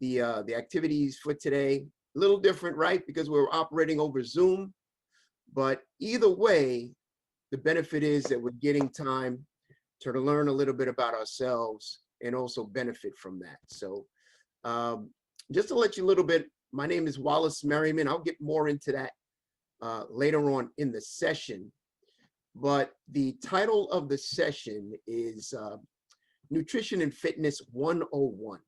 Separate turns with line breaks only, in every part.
the activities for today. A little different, right? Because we're operating over Zoom. But either way, the benefit is that we're getting time to learn a little bit about ourselves and also benefit from that. So um, just to let you a little bit, my name is Wallace Merriman. I'll get more into that later on in the session. But the title of the session is Nutrition and Fitness 101.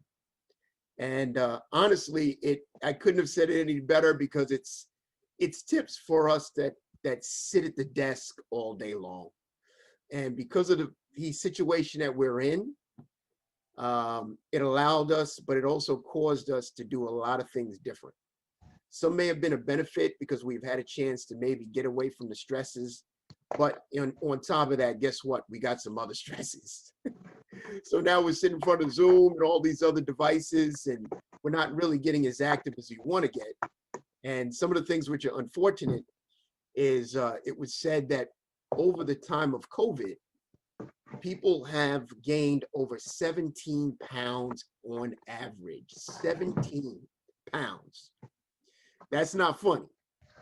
And honestly, I couldn't have said it any better because it's tips for us that sit at the desk all day long. And because of the situation that we're in, it allowed us, but it also caused us to do a lot of things different. Some may have been a benefit because we've had a chance to maybe get away from the stresses. But on top of that, guess what? We got some other stresses. So now we're sitting in front of Zoom and all these other devices, and we're not really getting as active as we want to get. And some of the things which are unfortunate is it was said that over the time of COVID, people have gained over 17 pounds on average. 17 pounds. That's not funny,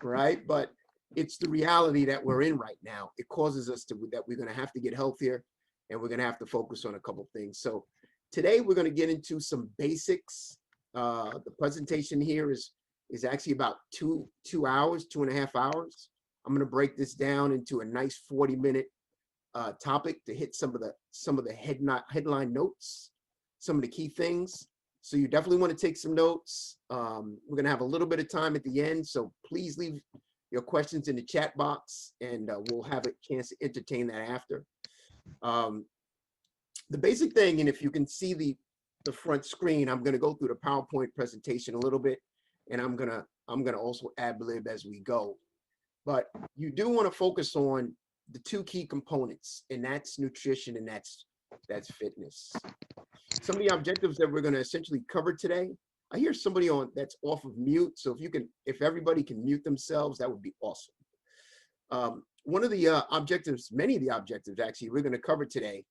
right? But it's the reality that we're in right now. It causes us that we're going to have to get healthier, and we're going to have to focus on a couple of things. So today we're going to get into some basics. The presentation here is actually about two hours, 2.5 hours. I'm going to break this down into a nice 40-minute topic to hit some of the headline notes, some of the key things. So you definitely want to take some notes. We're going to have a little bit of time at the end, so please leave your questions in the chat box, and we'll have a chance to entertain that after. The basic thing, and if you can see the front screen, I'm going to go through the PowerPoint presentation a little bit, and I'm gonna also ad-lib as we go. But you do want to focus on the two key components, and that's nutrition and that's fitness. Some of the objectives that we're going to essentially cover today. I hear somebody that's off of mute, so if everybody can mute themselves, that would be awesome. One of the objectives, many of the objectives actually, we're going to cover today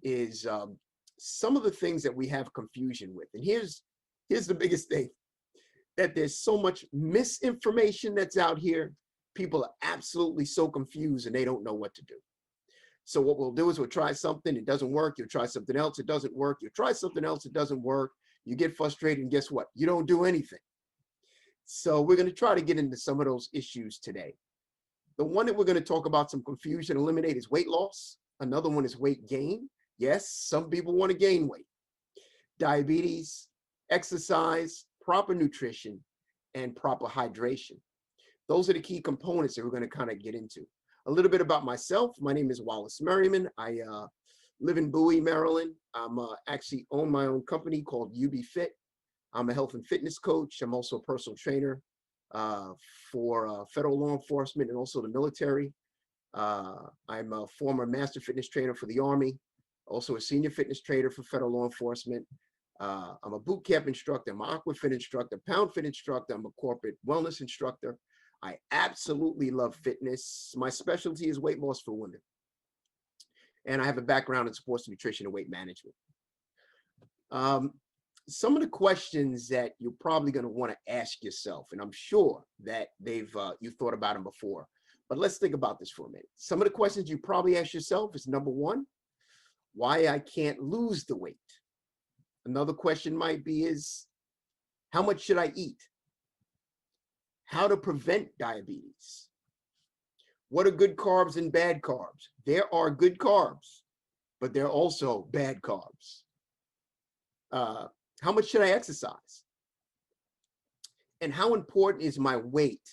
is some of the things that we have confusion with. And here's the biggest thing, that there's so much misinformation that's out here. People are absolutely so confused and they don't know what to do. So what we'll do is we'll try something, it doesn't work. You'll try something else, it doesn't work. You'll try something else, it doesn't work. You get frustrated, and guess what? You don't do anything. So we're going to try to get into some of those issues today. The one that we're going to talk about some confusion, eliminate, is weight loss. Another one is weight gain. Yes, some people want to gain weight. Diabetes, exercise, proper nutrition, and proper hydration. Those are the key components that we're going to kind of get into. A little bit about myself. My name is Wallace Merriman. I live in Bowie, Maryland. I'm actually own my own company called UB Fit. I'm a health and fitness coach. I'm also a personal trainer for federal law enforcement and also the military. I'm a former master fitness trainer for the Army, also a senior fitness trainer for federal law enforcement. I'm a boot camp instructor. I'm an aquafit instructor, pound fit instructor. I'm a corporate wellness instructor. I absolutely love fitness. My specialty is weight loss for women. And I have a background in sports nutrition and weight management. Some of the questions that you're probably going to want to ask yourself, and I'm sure that you've thought about them before, but let's think about this for a minute. Some of the questions you probably ask yourself is, number one, why I can't lose the weight. Another question might be is, how much should I eat? How to prevent diabetes? What are good carbs and bad carbs? There are good carbs, but there are also bad carbs. How much should I exercise? And how important is my weight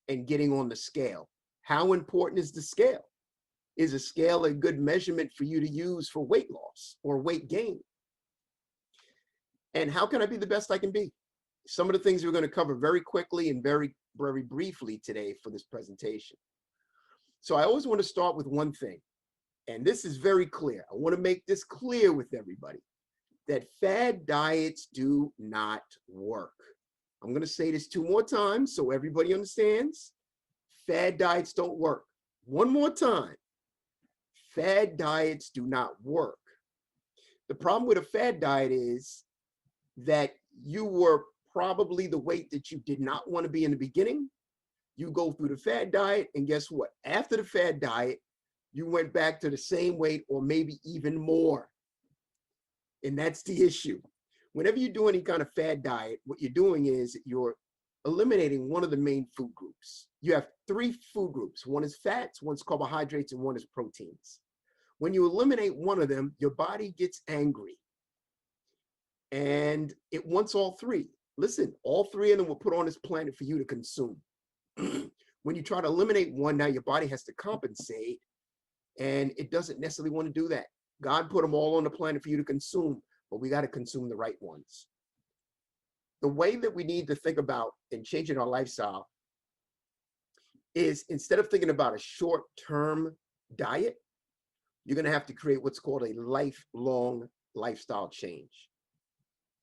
and getting on the scale? How important is the scale? Is a scale a good measurement for you to use for weight loss or weight gain? And how can I be the best I can be? Some of the things we're going to cover very quickly and very, very briefly today for this presentation. So I always want to start with one thing, and this is very clear. I want to make this clear with everybody, that fad diets do not work. I'm going to say this 2 more times so everybody understands. Fad diets don't work. 1 more time. Fad diets do not work. The problem with a fad diet is that you were probably the weight that you did not want to be in the beginning. You go through the fad diet, and guess what? After the fad diet, you went back to the same weight or maybe even more. And that's the issue. Whenever you do any kind of fad diet, what you're doing is you're eliminating one of the main food groups. You have three food groups. One is fats, one's carbohydrates, and one is proteins. When you eliminate one of them, your body gets angry and it wants all three. Listen, all three of them were put on this planet for you to consume. When you try to eliminate one, now your body has to compensate, and it doesn't necessarily want to do that. God put them all on the planet for you to consume, but we got to consume the right ones. The way that we need to think about and changing our lifestyle is, instead of thinking about a short-term diet, you're going to have to create what's called a lifelong lifestyle change.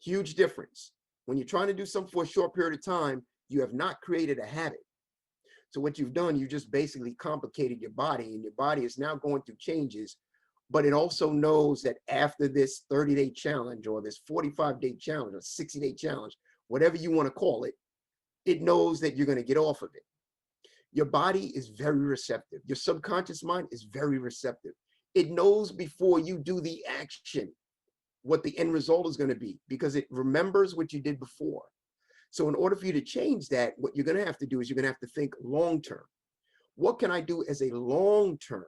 Huge difference. When you're trying to do something for a short period of time, you have not created a habit. So what you've done, you just basically complicated your body, and your body is now going through changes, but it also knows that after this 30-day challenge or this 45-day challenge or 60-day challenge, whatever you want to call it, it knows that you're going to get off of it. Your body is very receptive. Your subconscious mind is very receptive. It knows before you do the action what the end result is going to be, because it remembers what you did before. So in order for you to change that, what you're going to have to do is you're going to have to think long-term. What can I do as a long-term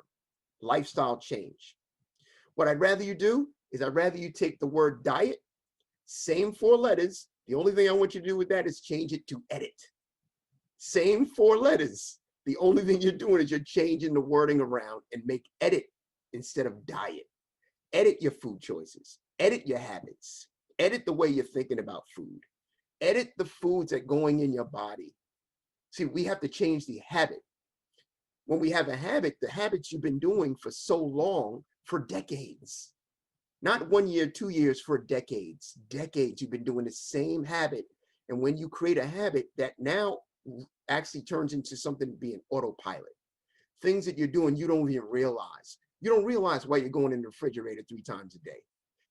lifestyle change? What I'd rather you do is I'd rather you take the word diet, same 4 letters. The only thing I want you to do with that is change it to edit. Same 4 letters. The only thing you're doing is you're changing the wording around and make edit instead of diet. Edit your food choices. Edit your habits. Edit the way you're thinking about food. Edit the foods that are going in your body. See, we have to change the habit. When we have a habit, the habits you've been doing for so long, for decades, not 1 year, 2 years, for decades, you've been doing the same habit. And when you create a habit that now actually turns into something being autopilot, things that you're doing, you don't even realize. You don't realize why you're going in the refrigerator 3 times a day,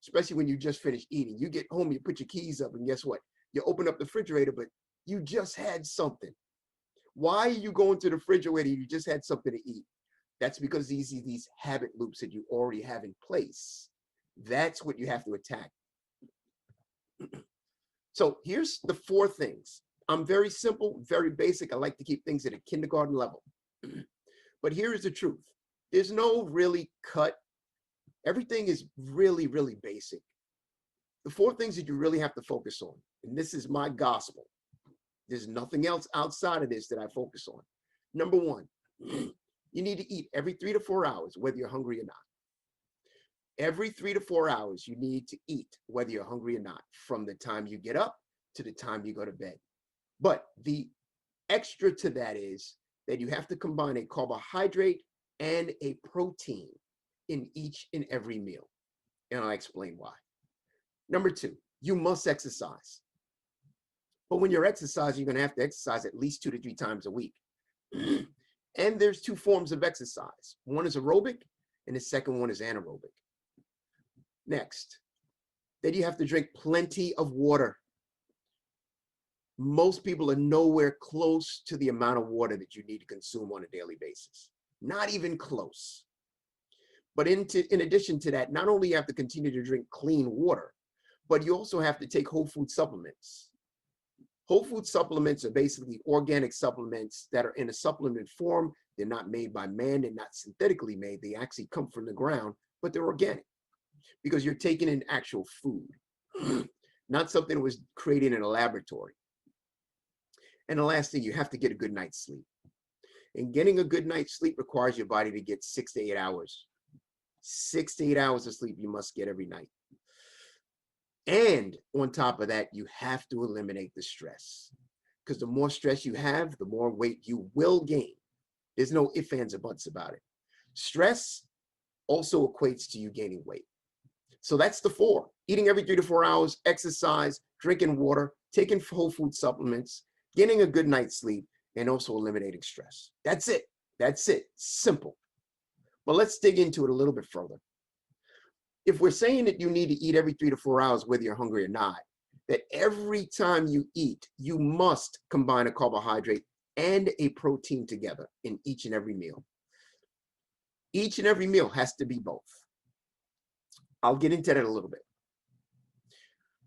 especially when you just finished eating. You get home, you put your keys up, and guess what? You open up the refrigerator, but you just had something. Why are you going to the refrigerator? You just had something to eat. That's because these habit loops that you already have in place. That's what you have to attack. So here's the 4 things. I'm very simple, very basic. I like to keep things at a kindergarten level. But here is the truth. There's no really cut. Everything is really, really basic. The 4 things that you really have to focus on, and this is my gospel. There's nothing else outside of this that I focus on. Number 1, you need to eat every 3 to 4 hours, whether you're hungry or not. Every 3 to 4 hours, you need to eat, whether you're hungry or not, from the time you get up to the time you go to bed. But the extra to that is that you have to combine a carbohydrate and a protein in each and every meal. And I'll explain why. Number 2, you must exercise. But when you're exercising, you're going to have to exercise at least 2 to 3 times a week. And there's 2 forms of exercise. One is aerobic, and the second one is anaerobic. Next, then you have to drink plenty of water. Most people are nowhere close to the amount of water that you need to consume on a daily basis. Not even close. But in addition to that, not only you have to continue to drink clean water, but you also have to take whole food supplements. Whole food supplements are basically organic supplements that are in a supplement form. They're not made by man. They're not synthetically made. They actually come from the ground, but they're organic because you're taking in actual food, not something that was created in a laboratory. And the last thing, you have to get a good night's sleep. And getting a good night's sleep requires your body to get 6 to 8 hours. 6 to 8 hours of sleep you must get every night. And on top of that, you have to eliminate the stress, because the more stress you have, the more weight you will gain. There's no ifs, ands, or buts about it. Stress also equates to you gaining weight. So that's the 4: eating every 3 to 4 hours, exercise, drinking water, taking whole food supplements, getting a good night's sleep, and also eliminating stress. That's it. That's it. Simple. But let's dig into it a little bit further. If we're saying that you need to eat every 3 to 4 hours, whether you're hungry or not, that every time you eat, you must combine a carbohydrate and a protein together in each and every meal. Each and every meal has to be both. I'll get into that a little bit.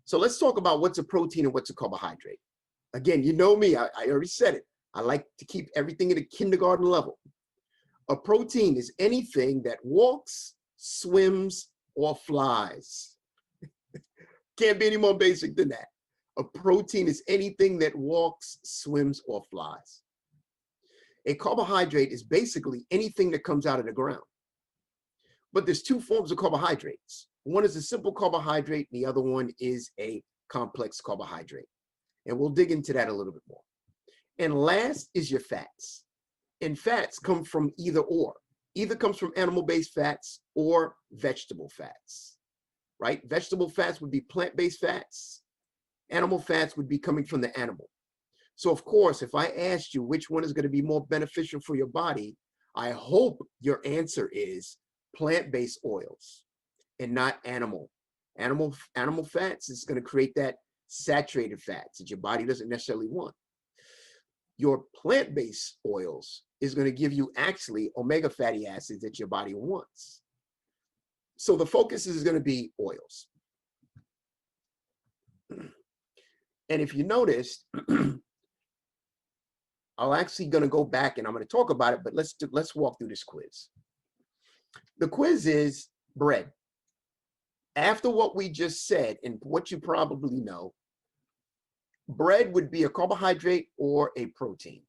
So let's talk about what's a protein and what's a carbohydrate. Again, you know me, I already said it. I like to keep everything at a kindergarten level. A protein is anything that walks, swims, or flies. Can't be any more basic than that. A protein is anything that walks, swims, or flies. A carbohydrate is basically anything that comes out of the ground. But there's two forms of carbohydrates. One is a simple carbohydrate, and the other one is a complex carbohydrate. And we'll dig into that a little bit more. And last is your fats. And fats come from either or. Either comes from animal-based fats or vegetable fats, right? Vegetable fats would be plant-based fats. Animal fats would be coming from the animal. So of course, if I asked you which one is going to be more beneficial for your body, I hope your answer is plant-based oils and not animal. Animal fats is going to create that saturated fats that your body doesn't necessarily want. Your plant-based oils is going to give you actually omega fatty acids that your body wants. So the focus is going to be oils. And if you noticed, I'm actually going to go back and I'm going to talk about it, but let's walk through this quiz. The quiz is bread. After what we just said and what you probably know, bread would be a carbohydrate or a protein.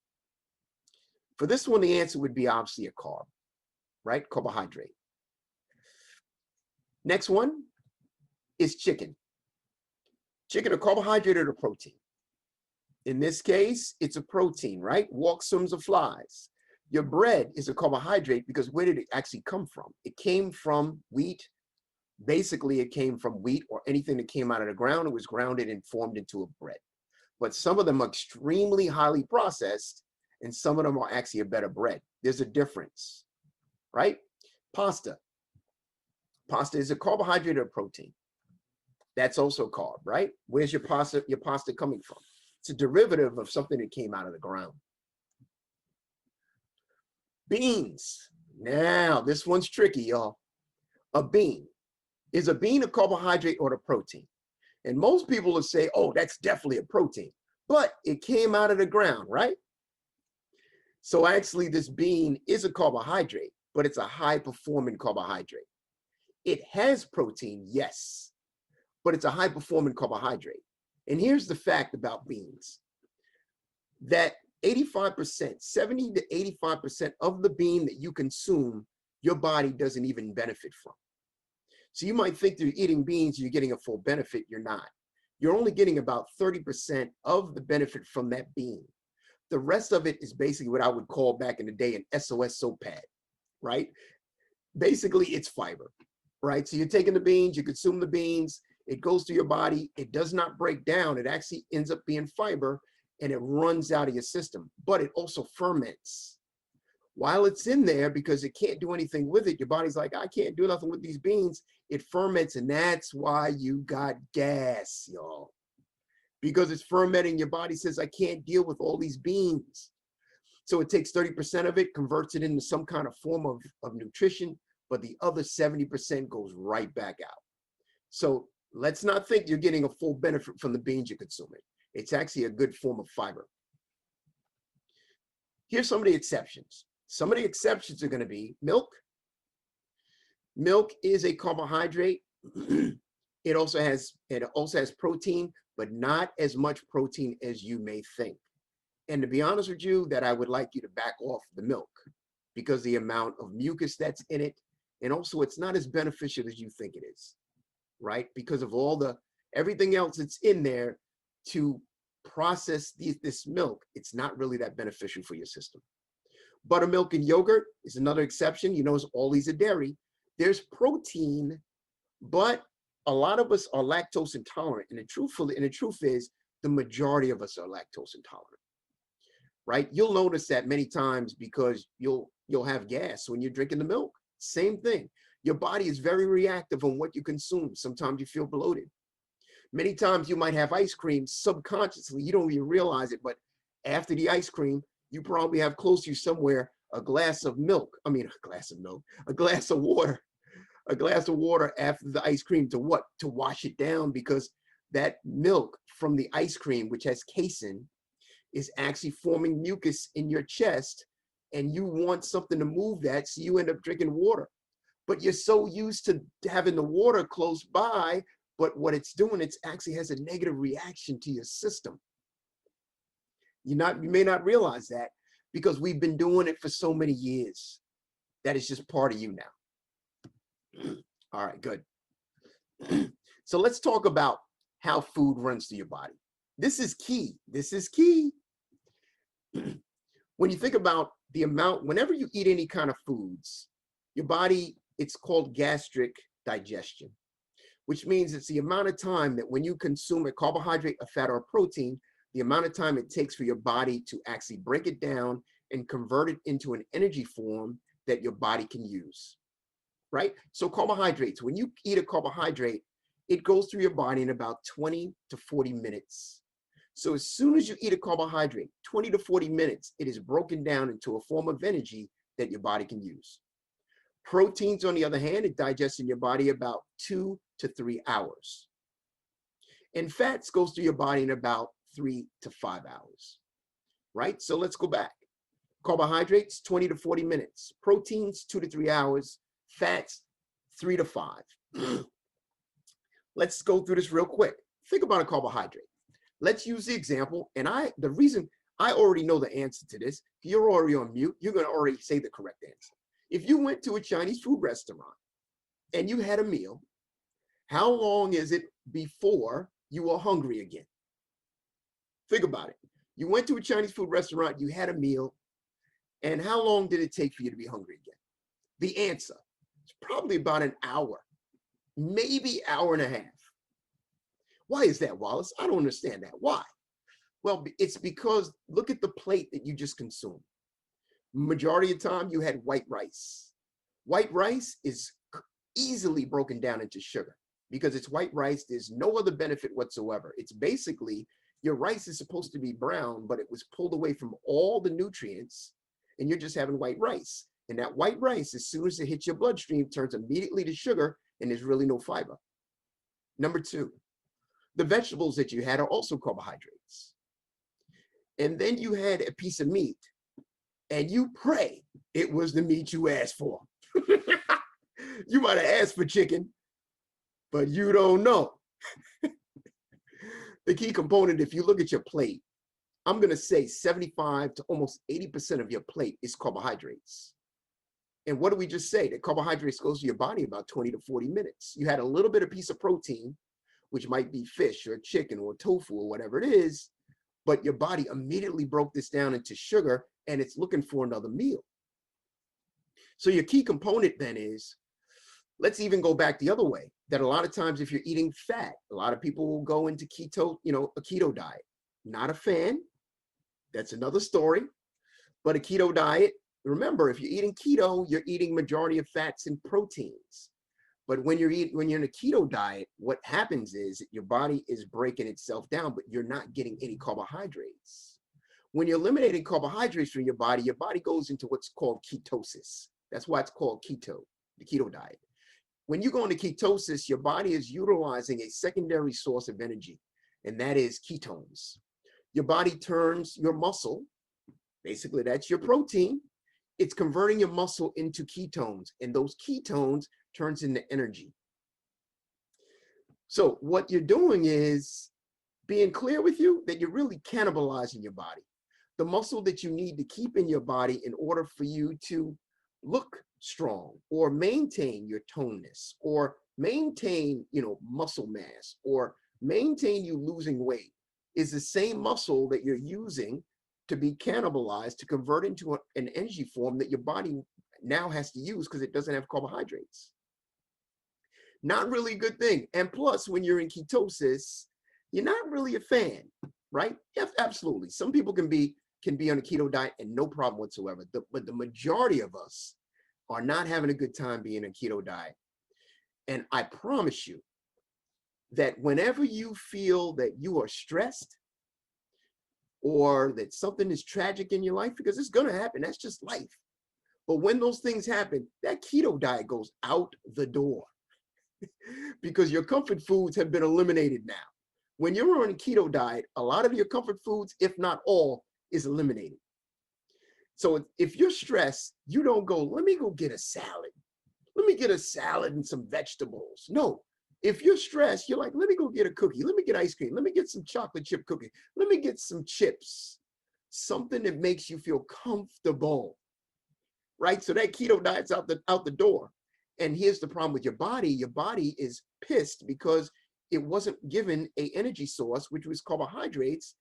For this one, the answer would be obviously a carb, right? Carbohydrate. Next one is chicken. Chicken, a carbohydrate or a protein? In this case, it's a protein, right? Walks, swims, or flies. Your bread is a carbohydrate because where did it actually come from? It came from wheat. Basically, it came from wheat or anything that came out of the ground. It was grounded and formed into a bread. But some of them are extremely highly processed, and some of them are actually a better bread. There's a difference, right? Pasta. Pasta is a carbohydrate or protein. That's also carb, right? Where's your pasta coming from? It's a derivative of something that came out of the ground. Beans. Now, this one's tricky, y'all. A bean. Is a bean a carbohydrate or a protein? And most people will say, oh, that's definitely a protein. But it came out of the ground, right? So actually, this bean is a carbohydrate, but it's a high-performing carbohydrate. It has protein, yes, but it's a high-performing carbohydrate. And here's the fact about beans, that 85%, 70 to 85% of the bean that you consume, your body doesn't even benefit from. So you might think through eating beans, you're getting a full benefit. You're not. You're only getting about 30% of the benefit from that bean. The rest of it is basically what I would call back in the day an SOS soap pad, right? Basically, it's fiber, right? So you're taking the beans, you consume the beans, it goes to your body, it does not break down, it actually ends up being fiber, and it runs out of your system, but it also ferments. While it's in there, because it can't do anything with it, your body's like, I can't do nothing with these beans, it ferments, and that's why you got gas, y'all. Because it's fermenting, your body says, I can't deal with all these beans. So it takes 30% of it, converts it into some kind of form of nutrition, but the other 70% goes right back out. So let's not think you're getting a full benefit from the beans you're consuming. It's actually a good form of fiber. Here's some of the exceptions. Some of the exceptions are going to be milk. Milk is a carbohydrate. It also has protein, but not as much protein as you may think. And to be honest with you, that I would like you to back off the milk because the amount of mucus that's in it, and also it's not as beneficial as you think it is, right? Because of everything else that's in there to process this milk, it's not really that beneficial for your system. Buttermilk and yogurt is another exception. You notice all these are dairy. There's protein, but a lot of us are lactose intolerant. And the truth is, the majority of us are lactose intolerant, right? You'll notice that many times because you'll have gas when you're drinking the milk. Same thing. Your body is very reactive on what you consume. Sometimes you feel bloated. Many times you might have ice cream subconsciously, you don't even realize it, but after the ice cream, you probably have close to you somewhere a glass of milk. I mean, a glass of milk, a glass of water, a glass of water after the ice cream to what? To wash it down, because that milk from the ice cream, which has casein, is actually forming mucus in your chest, and you want something to move that, so you end up drinking water. But you're so used to having the water close by, but what it's doing, it's actually has a negative reaction to your system. You may not realize that, because we've been doing it for so many years that it's just part of you now. All right, good. So let's talk about how food runs through your body. This is key. This is key. When you think about the amount, whenever you eat any kind of foods, your body, it's called gastric digestion, which means it's the amount of time that when you consume a carbohydrate, a fat, or a protein, the amount of time it takes for your body to actually break it down and convert it into an energy form that your body can use, right? So carbohydrates, when you eat a carbohydrate, it goes through your body in about 20 to 40 minutes. So as soon as you eat a carbohydrate, 20 to 40 minutes, it is broken down into a form of energy that your body can use. Proteins, on the other hand, it digests in your body about 2 to 3 hours. And fats goes through your body in about 3 to 5 hours, right? So let's go back. Carbohydrates, 20 to 40 minutes. Proteins, 2 to 3 hours. Fats, 3 to 5. Let's go through this real quick. Think about a carbohydrate. Let's use the example, and the reason I already know the answer to this, you're already on mute, you're gonna already say the correct answer. If you went to a Chinese food restaurant and you had a meal, how long is it before you are hungry again? Think about it. You went to a Chinese food restaurant, you had a meal, and how long did it take for you to be hungry again? The answer is probably about an hour, maybe hour and a half. Why is that, Wallace? I don't understand that. Why? Well, it's because look at the plate that you just consumed. Majority of the time you had white rice. White rice is easily broken down into sugar because it's white rice. There's no other benefit whatsoever. It's basically your rice is supposed to be brown, but it was pulled away from all the nutrients and you're just having white rice. And that white rice, as soon as it hits your bloodstream, turns immediately to sugar and there's really no fiber. Number two, the vegetables that you had are also carbohydrates. And then you had a piece of meat and you pray it was the meat you asked for. You might have asked for chicken, but you don't know. The key component, if you look at your plate, I'm going to say 75 to almost 80% of your plate is carbohydrates. And what do we just say? That carbohydrates goes to your body about 20 to 40 minutes. You had a little bit of piece of protein, which might be fish or chicken or tofu or whatever it is, but your body immediately broke this down into sugar and it's looking for another meal. So your key component then is, let's even go back the other way, that a lot of times if you're eating fat, a lot of people will go into keto, a keto diet. Not a fan. That's another story. But a keto diet, remember, if you're eating keto, you're eating majority of fats and proteins. But when you're in a keto diet, what happens is your body is breaking itself down, but you're not getting any carbohydrates. When you're eliminating carbohydrates from your body goes into what's called ketosis. That's why it's called keto, the keto diet. When you go into ketosis, your body is utilizing a secondary source of energy, and that is ketones. Your body turns your muscle, basically that's your protein, it's converting your muscle into ketones, and those ketones turns into energy. So what you're doing is being clear with you that you're really cannibalizing your body. The muscle that you need to keep in your body in order for you to look strong or maintain your toneness or maintain, muscle mass or maintain you losing weight is the same muscle that you're using to be cannibalized to convert into an energy form that your body now has to use because it doesn't have carbohydrates. Not really a good thing. And plus, when you're in ketosis, you're not really a fan, right? Yes, absolutely. Some people can be on a keto diet and no problem whatsoever. But the majority of us are not having a good time being on a keto diet. And I promise you, that whenever you feel that you are stressed or that something is tragic in your life, because it's going to happen, that's just life. But when those things happen, that keto diet goes out the door because your comfort foods have been eliminated now. When you're on a keto diet, a lot of your comfort foods, if not all, is eliminated. So if you're stressed, you don't go, let me go get a salad. Let me get a salad and some vegetables. No, if you're stressed, you're like, let me go get a cookie. Let me get ice cream. Let me get some chocolate chip cookie. Let me get some chips. Something that makes you feel comfortable, right? So that keto diet's out the door. And here's the problem with your body. Your body is pissed because it wasn't given a energy source, which was carbohydrates.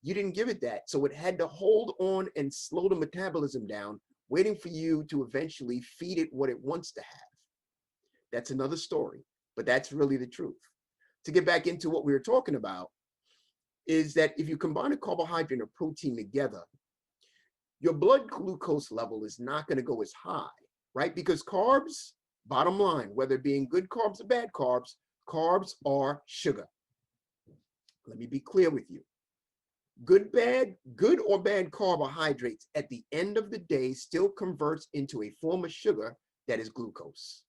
You didn't give it that. So it had to hold on and slow the metabolism down, waiting for you to eventually feed it what it wants to have. That's another story, but that's really the truth. To get back into what we were talking about is that if you combine a carbohydrate and a protein together, your blood glucose level is not going to go as high, right? Because carbs, bottom line, whether being good carbs or bad carbs, carbs are sugar. Let me be clear with you. Good or bad carbohydrates at the end of the day still converts into a form of sugar that is glucose.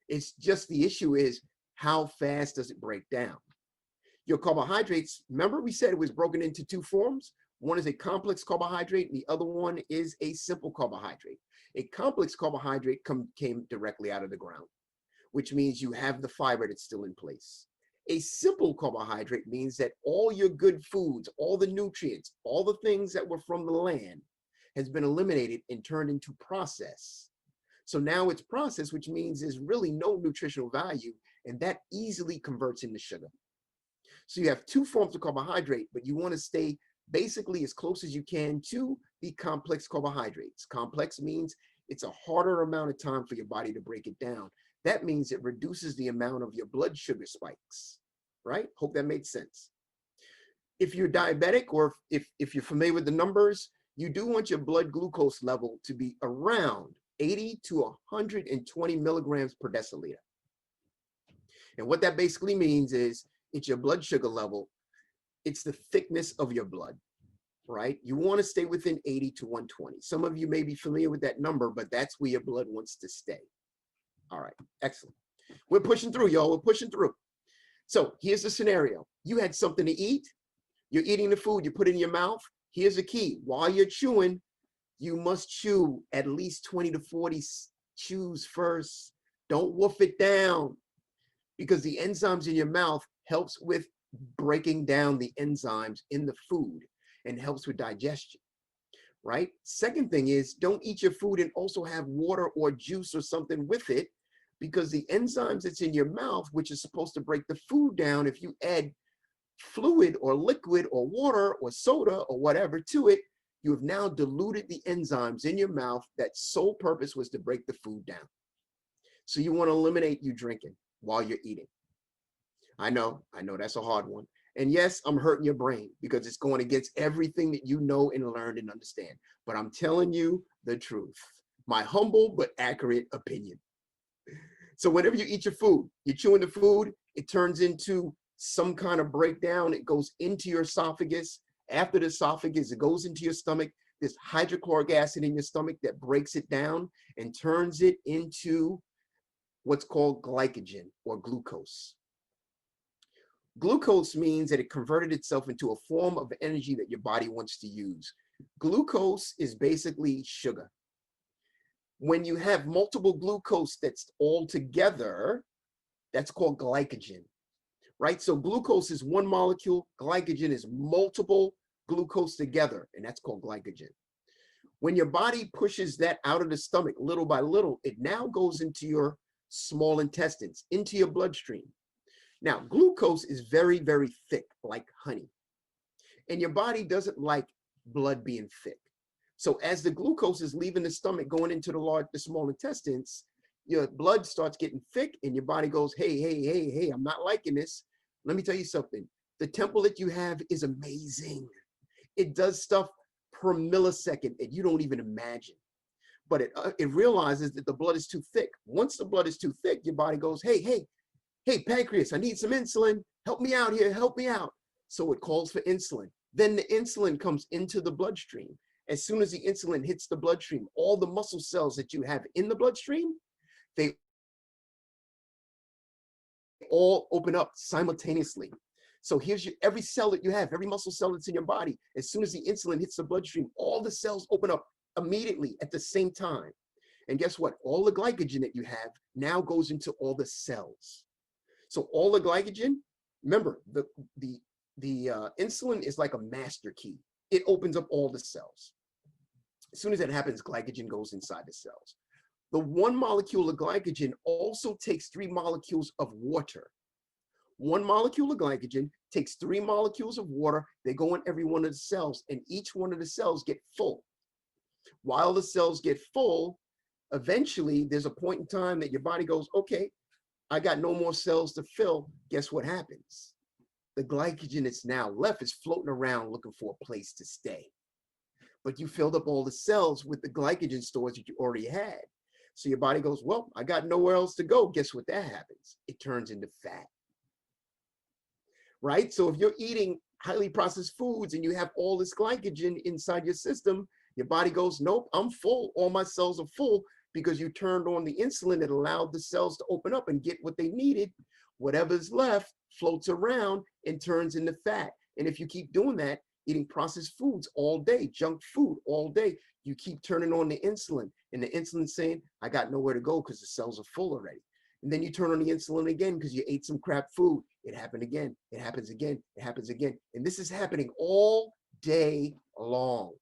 It's just the issue is how fast does it break down? Your carbohydrates, remember we said it was broken into two forms? One is a complex carbohydrate and the other one is a simple carbohydrate. A complex carbohydrate came directly out of the ground, which means you have the fiber that's still in place. A simple carbohydrate means that all your good foods, all the nutrients, all the things that were from the land has been eliminated and turned into process. So now it's processed, which means there's really no nutritional value, and that easily converts into sugar. So you have two forms of carbohydrate, but you want to stay basically as close as you can to the complex carbohydrates. Complex means it's a harder amount of time for your body to break it down. That means it reduces the amount of your blood sugar spikes, right? Hope that made sense. If you're diabetic or if you're familiar with the numbers, you do want your blood glucose level to be around 80 to 120 milligrams per deciliter. And what that basically means is it's your blood sugar level. It's the thickness of your blood, right? You want to stay within 80 to 120. Some of you may be familiar with that number, but that's where your blood wants to stay. All right, excellent. We're pushing through, y'all. We're pushing through. So here's the scenario. You had something to eat. You're eating the food. You put it in your mouth. Here's the key. While you're chewing, you must chew at least 20 to 40 chews first. Don't wolf it down because the enzymes in your mouth helps with breaking down the enzymes in the food and helps with digestion, right? Second thing is don't eat your food and also have water or juice or something with it because the enzymes that's in your mouth, which is supposed to break the food down, if you add fluid or liquid or water or soda or whatever to it, you have now diluted the enzymes in your mouth that sole purpose was to break the food down. So you want to eliminate you drinking while you're eating. I know that's a hard one. And yes, I'm hurting your brain because it's going against everything that you know and learned and understand. But I'm telling you the truth, my humble but accurate opinion. So whenever you eat your food, you're chewing the food, it turns into some kind of breakdown. It goes into your esophagus. After the esophagus, it goes into your stomach. There's hydrochloric acid in your stomach that breaks it down and turns it into what's called glycogen or glucose. Glucose means that it converted itself into a form of energy that your body wants to use. Glucose is basically sugar. When you have multiple glucose that's all together, that's called glycogen, right? So glucose is one molecule, glycogen is multiple glucose together, and that's called glycogen. When your body pushes that out of the stomach little by little, it now goes into your small intestines, into your bloodstream. Now, glucose is very, very thick, like honey. And your body doesn't like blood being thick. So as the glucose is leaving the stomach, going into the small intestines, your blood starts getting thick and your body goes, hey, I'm not liking this. Let me tell you something. The temple that you have is amazing. It does stuff per millisecond that you don't even imagine. But it realizes that the blood is too thick. Once the blood is too thick, your body goes, hey, hey, pancreas, I need some insulin. Help me out here, help me out. So it calls for insulin. Then the insulin comes into the bloodstream. As soon as the insulin hits the bloodstream, all the muscle cells that you have in the bloodstream, they all open up simultaneously. So here's your, every cell that you have, every muscle cell that's in your body, as soon as the insulin hits the bloodstream, all the cells open up immediately at the same time. And guess what? All the glycogen that you have now goes into all the cells. So all the glycogen, remember, the insulin is like a master key. It opens up all the cells. As soon as that happens, glycogen goes inside the cells. The one molecule of glycogen also takes 3 molecules of water. One molecule of glycogen takes 3 molecules of water. They go in every one of the cells, and each one of the cells get full. While the cells get full, eventually there's a point in time that your body goes, okay, I got no more cells to fill. Guess what happens? The glycogen that's now left is floating around looking for a place to stay. But you filled up all the cells with the glycogen stores that you already had. So your body goes, well, I got nowhere else to go. Guess what that happens? It turns into fat. Right? So if you're eating highly processed foods and you have all this glycogen inside your system, your body goes, nope, I'm full. All my cells are full because you turned on the insulin that allowed the cells to open up and get what they needed. Whatever's left floats around and turns into fat. And if you keep doing that, eating processed foods all day, junk food all day, you keep turning on the insulin, and the insulin's saying, I got nowhere to go because the cells are full already. And then you turn on the insulin again because you ate some crap food. It happened again. It happens again. It happens again. And this is happening all day long.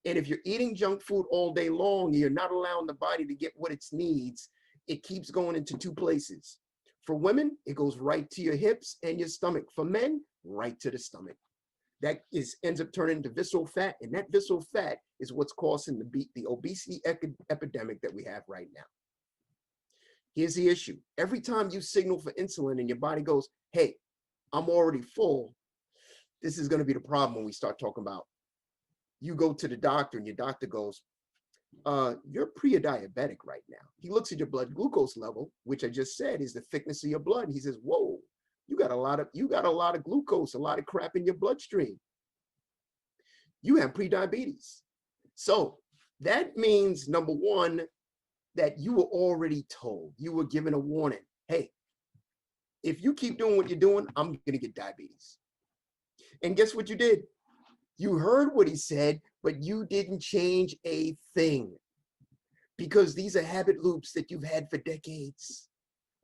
And if you're eating junk food all day long, you're not allowing the body to get what it needs. It keeps going into 2 places. For women, it goes right to your hips and your stomach. For men, right to the stomach. That ends up turning into visceral fat, and that visceral fat is what's causing the obesity epidemic that we have right now. Here's the issue. Every time you signal for insulin and your body goes, hey, I'm already full, this is going to be the problem when we start talking about, you go to the doctor and your doctor goes, you're pre-diabetic right now. He looks at your blood glucose level, which I just said is the thickness of your blood. And he says, whoa, you got a lot of glucose, a lot of crap in your bloodstream. You have prediabetes. So that means, number one, that you were already told, you were given a warning. Hey, if you keep doing what you're doing, I'm going to get diabetes. And guess what you did? You heard what he said, but you didn't change a thing, because these are habit loops that you've had for decades,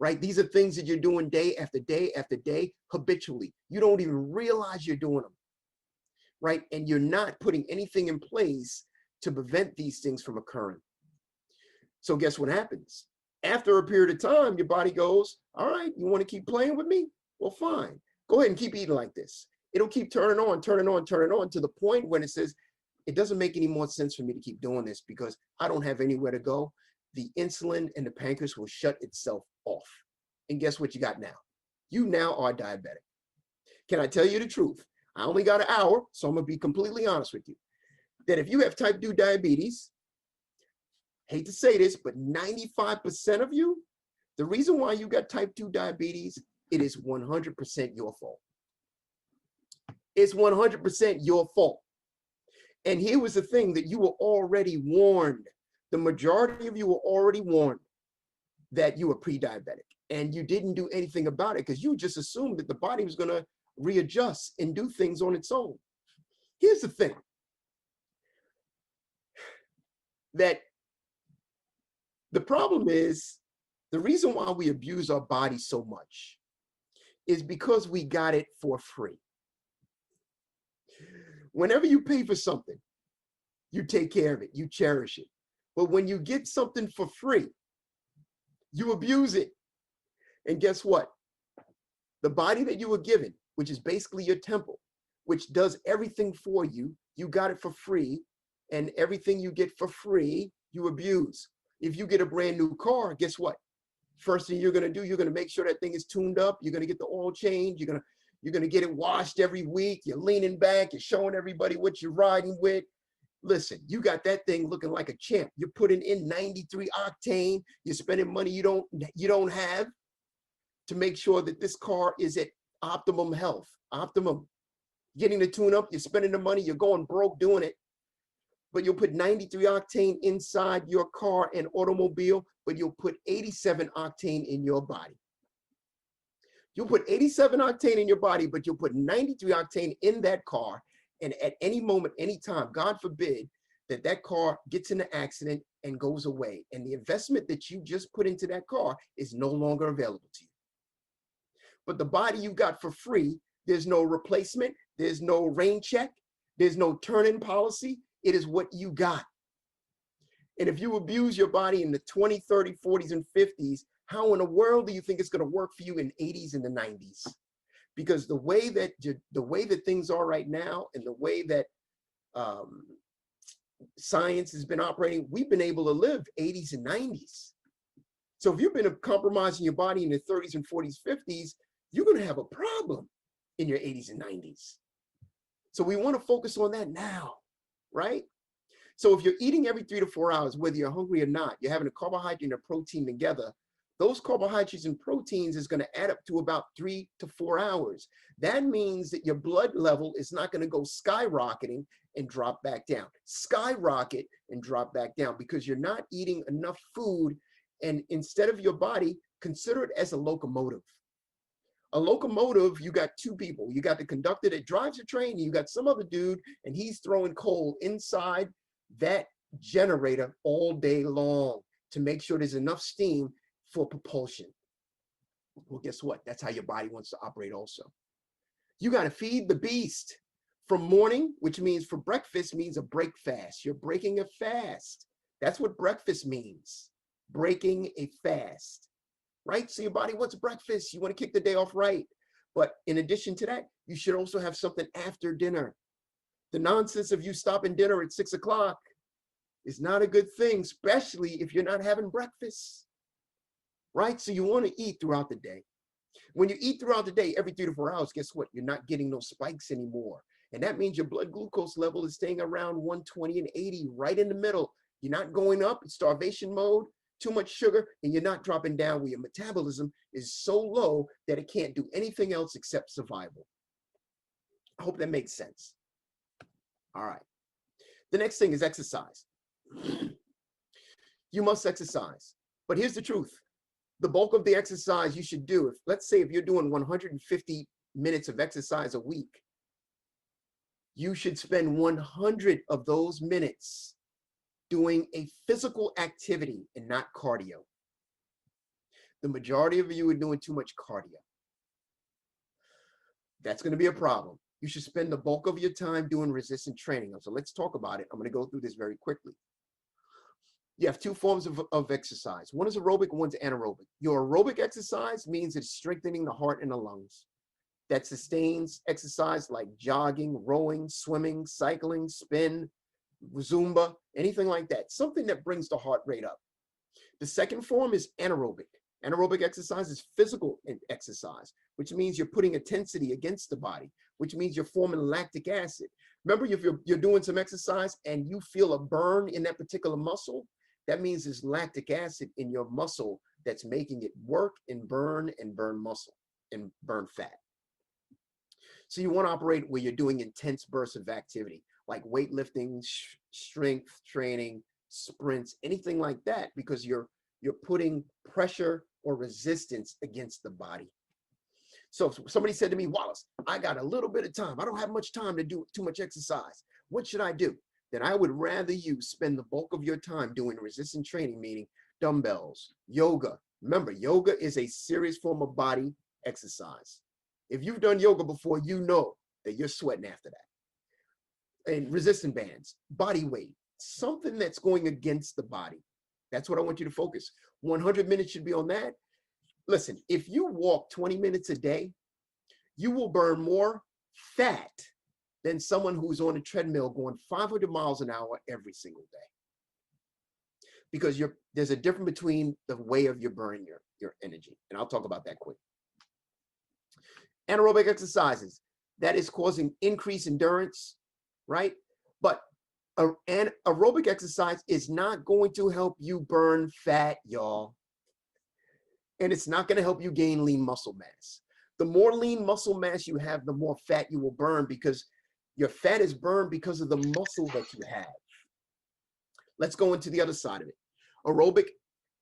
right? These are things that you're doing day after day after day habitually. You don't even realize you're doing them, right? And you're not putting anything in place to prevent these things from occurring. So guess what happens? After a period of time, your body goes, all right, you want to keep playing with me? Well, fine. Go ahead and keep eating like this. It'll keep turning on to the point when it says, it doesn't make any more sense for me to keep doing this because I don't have anywhere to go. The insulin and the pancreas will shut itself off. And guess what you got now? You now are diabetic. Can I tell you the truth? I only got an hour, so I'm going to be completely honest with you. That if you have type 2 diabetes, hate to say this, but 95% of you, the reason why you got type 2 diabetes, it is 100% your fault. It's 100% your fault. And here was the thing, that you were already warned. The majority of you were already warned that you were pre-diabetic, and you didn't do anything about it because you just assumed that the body was going to readjust and do things on its own. Here's the thing, that the problem is, the reason why we abuse our body so much is because we got it for free. Whenever you pay for something, you take care of it, you cherish it. But when you get something for free, you abuse it. And guess what? The body that you were given, which is basically your temple, which does everything for you, you got it for free, and everything you get for free, you abuse. If you get a brand new car, guess what? First thing you're going to do, you're going to make sure that thing is tuned up. You're going to get the oil change. You're going to get it washed every week. You're leaning back. You're showing everybody what you're riding with. Listen, you got that thing looking like a champ. You're putting in 93 octane. You're spending money you don't have. to make sure that this car is at optimum health, optimum. Getting the tune up, you're spending the money, you're going broke doing it, but you'll put 93 octane inside your car and automobile, but you'll put 87 octane in your body. You'll put 87 octane in your body, but you'll put 93 octane in that car. And at any moment, any time, God forbid, that car gets in an accident and goes away. And the investment that you just put into that car is no longer available to you. But the body you got for free, there's no replacement, there's no rain check, there's no turn-in policy. It is what you got. And if you abuse your body in the 20, 30, 40s, and 50s, how in the world do you think it's going to work for you in 80s and the 90s? Because the way that things are right now, and the way that science has been operating, we've been able to live 80s and 90s. So if you've been compromising your body in the 30s and 40s, 50s, you're going to have a problem in your 80s and 90s. So we want to focus on that now, right? So if you're eating every 3 to 4 hours, whether you're hungry or not, you're having a carbohydrate and a protein together, those carbohydrates and proteins is going to add up to about 3 to 4 hours. That means that your blood level is not going to go skyrocketing and drop back down. Skyrocket and drop back down because you're not eating enough food. And instead of your body, consider it as a locomotive. A locomotive, you got two people. You got the conductor that drives the train, and you got some other dude, and he's throwing coal inside that generator all day long to make sure there's enough steam for propulsion. Well, guess what? That's how your body wants to operate also. You got to feed the beast from morning, which means for breakfast means a break fast. You're breaking a fast. That's what breakfast means. Breaking a fast, right? So your body wants breakfast. You want to kick the day off right. But in addition to that, you should also have something after dinner. The nonsense of you stopping dinner at 6 o'clock is not a good thing, especially if you're not having breakfast, right? So you want to eat throughout the day. When you eat throughout the day, every 3 to 4 hours, guess what? You're not getting those spikes anymore. And that means your blood glucose level is staying around 120 and 80, right in the middle. You're not going up in starvation mode, too much sugar, and you're not dropping down where your metabolism is so low that it can't do anything else except survival. I hope that makes sense. All right. The next thing is exercise. You must exercise. But here's the truth. The bulk of the exercise you should do, let's say if you're doing 150 minutes of exercise a week, you should spend 100 of those minutes doing a physical activity and not cardio. The majority of you are doing too much cardio. That's going to be a problem. You should spend the bulk of your time doing resistance training. So let's talk about it. I'm going to go through this very quickly. You have two forms of exercise. One is aerobic, one's anaerobic. Your aerobic exercise means it's strengthening the heart and the lungs. That sustains exercise like jogging, rowing, swimming, cycling, spin, Zumba, anything like that. Something that brings the heart rate up. The second form is anaerobic. Anaerobic exercise is physical exercise, which means you're putting intensity against the body, which means you're forming lactic acid. Remember, if you're doing some exercise and you feel a burn in that particular muscle, that means there's lactic acid in your muscle that's making it work and burn muscle and burn fat. So you want to operate where you're doing intense bursts of activity, like weightlifting, strength training, sprints, anything like that, because you're putting pressure or resistance against the body. So if somebody said to me, Wallace, I got a little bit of time. I don't have much time to do too much exercise. What should I do? Then I would rather you spend the bulk of your time doing resistance training, meaning dumbbells, yoga. Remember, yoga is a serious form of body exercise. If you've done yoga before, you know that you're sweating after that. And resistance bands, body weight, something that's going against the body. That's what I want you to focus. 100 minutes should be on that. Listen, if you walk 20 minutes a day, you will burn more fat than someone who's on a treadmill going 500 miles an hour every single day. Because there's a difference between the way of your burning your energy. And I'll talk about that quick. Anaerobic exercises, that is causing increased endurance, right? But an aerobic exercise is not going to help you burn fat, y'all. and it's not going to help you gain lean muscle mass. The more lean muscle mass you have, the more fat you will burn, because your fat is burned because of the muscle that you have. Let's go into the other side of it. Aerobic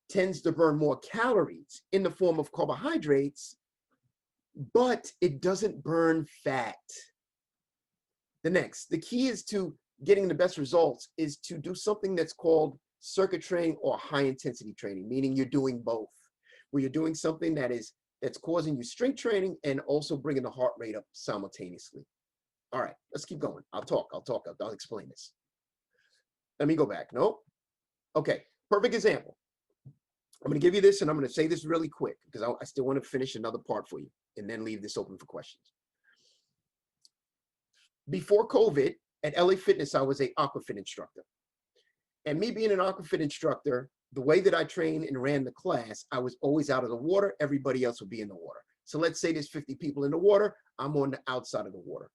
tends to burn more calories in the form of carbohydrates, but it doesn't burn fat. The key is to getting the best results is to do something that's called circuit training or high intensity training, meaning you're doing both, where you're doing something that's causing you strength training and also bringing the heart rate up simultaneously. All right, let's keep going. I'll explain this. Let me go back. No? Okay, perfect example. I'm going to give you this, and I'm going to say this really quick because I still want to finish another part for you and then leave this open for questions. Before COVID, at LA Fitness, I was a Aquafit instructor. And me being an Aquafit instructor, the way that I trained and ran the class, I was always out of the water. Everybody else would be in the water. So let's say there's 50 people in the water. I'm on the outside of the water.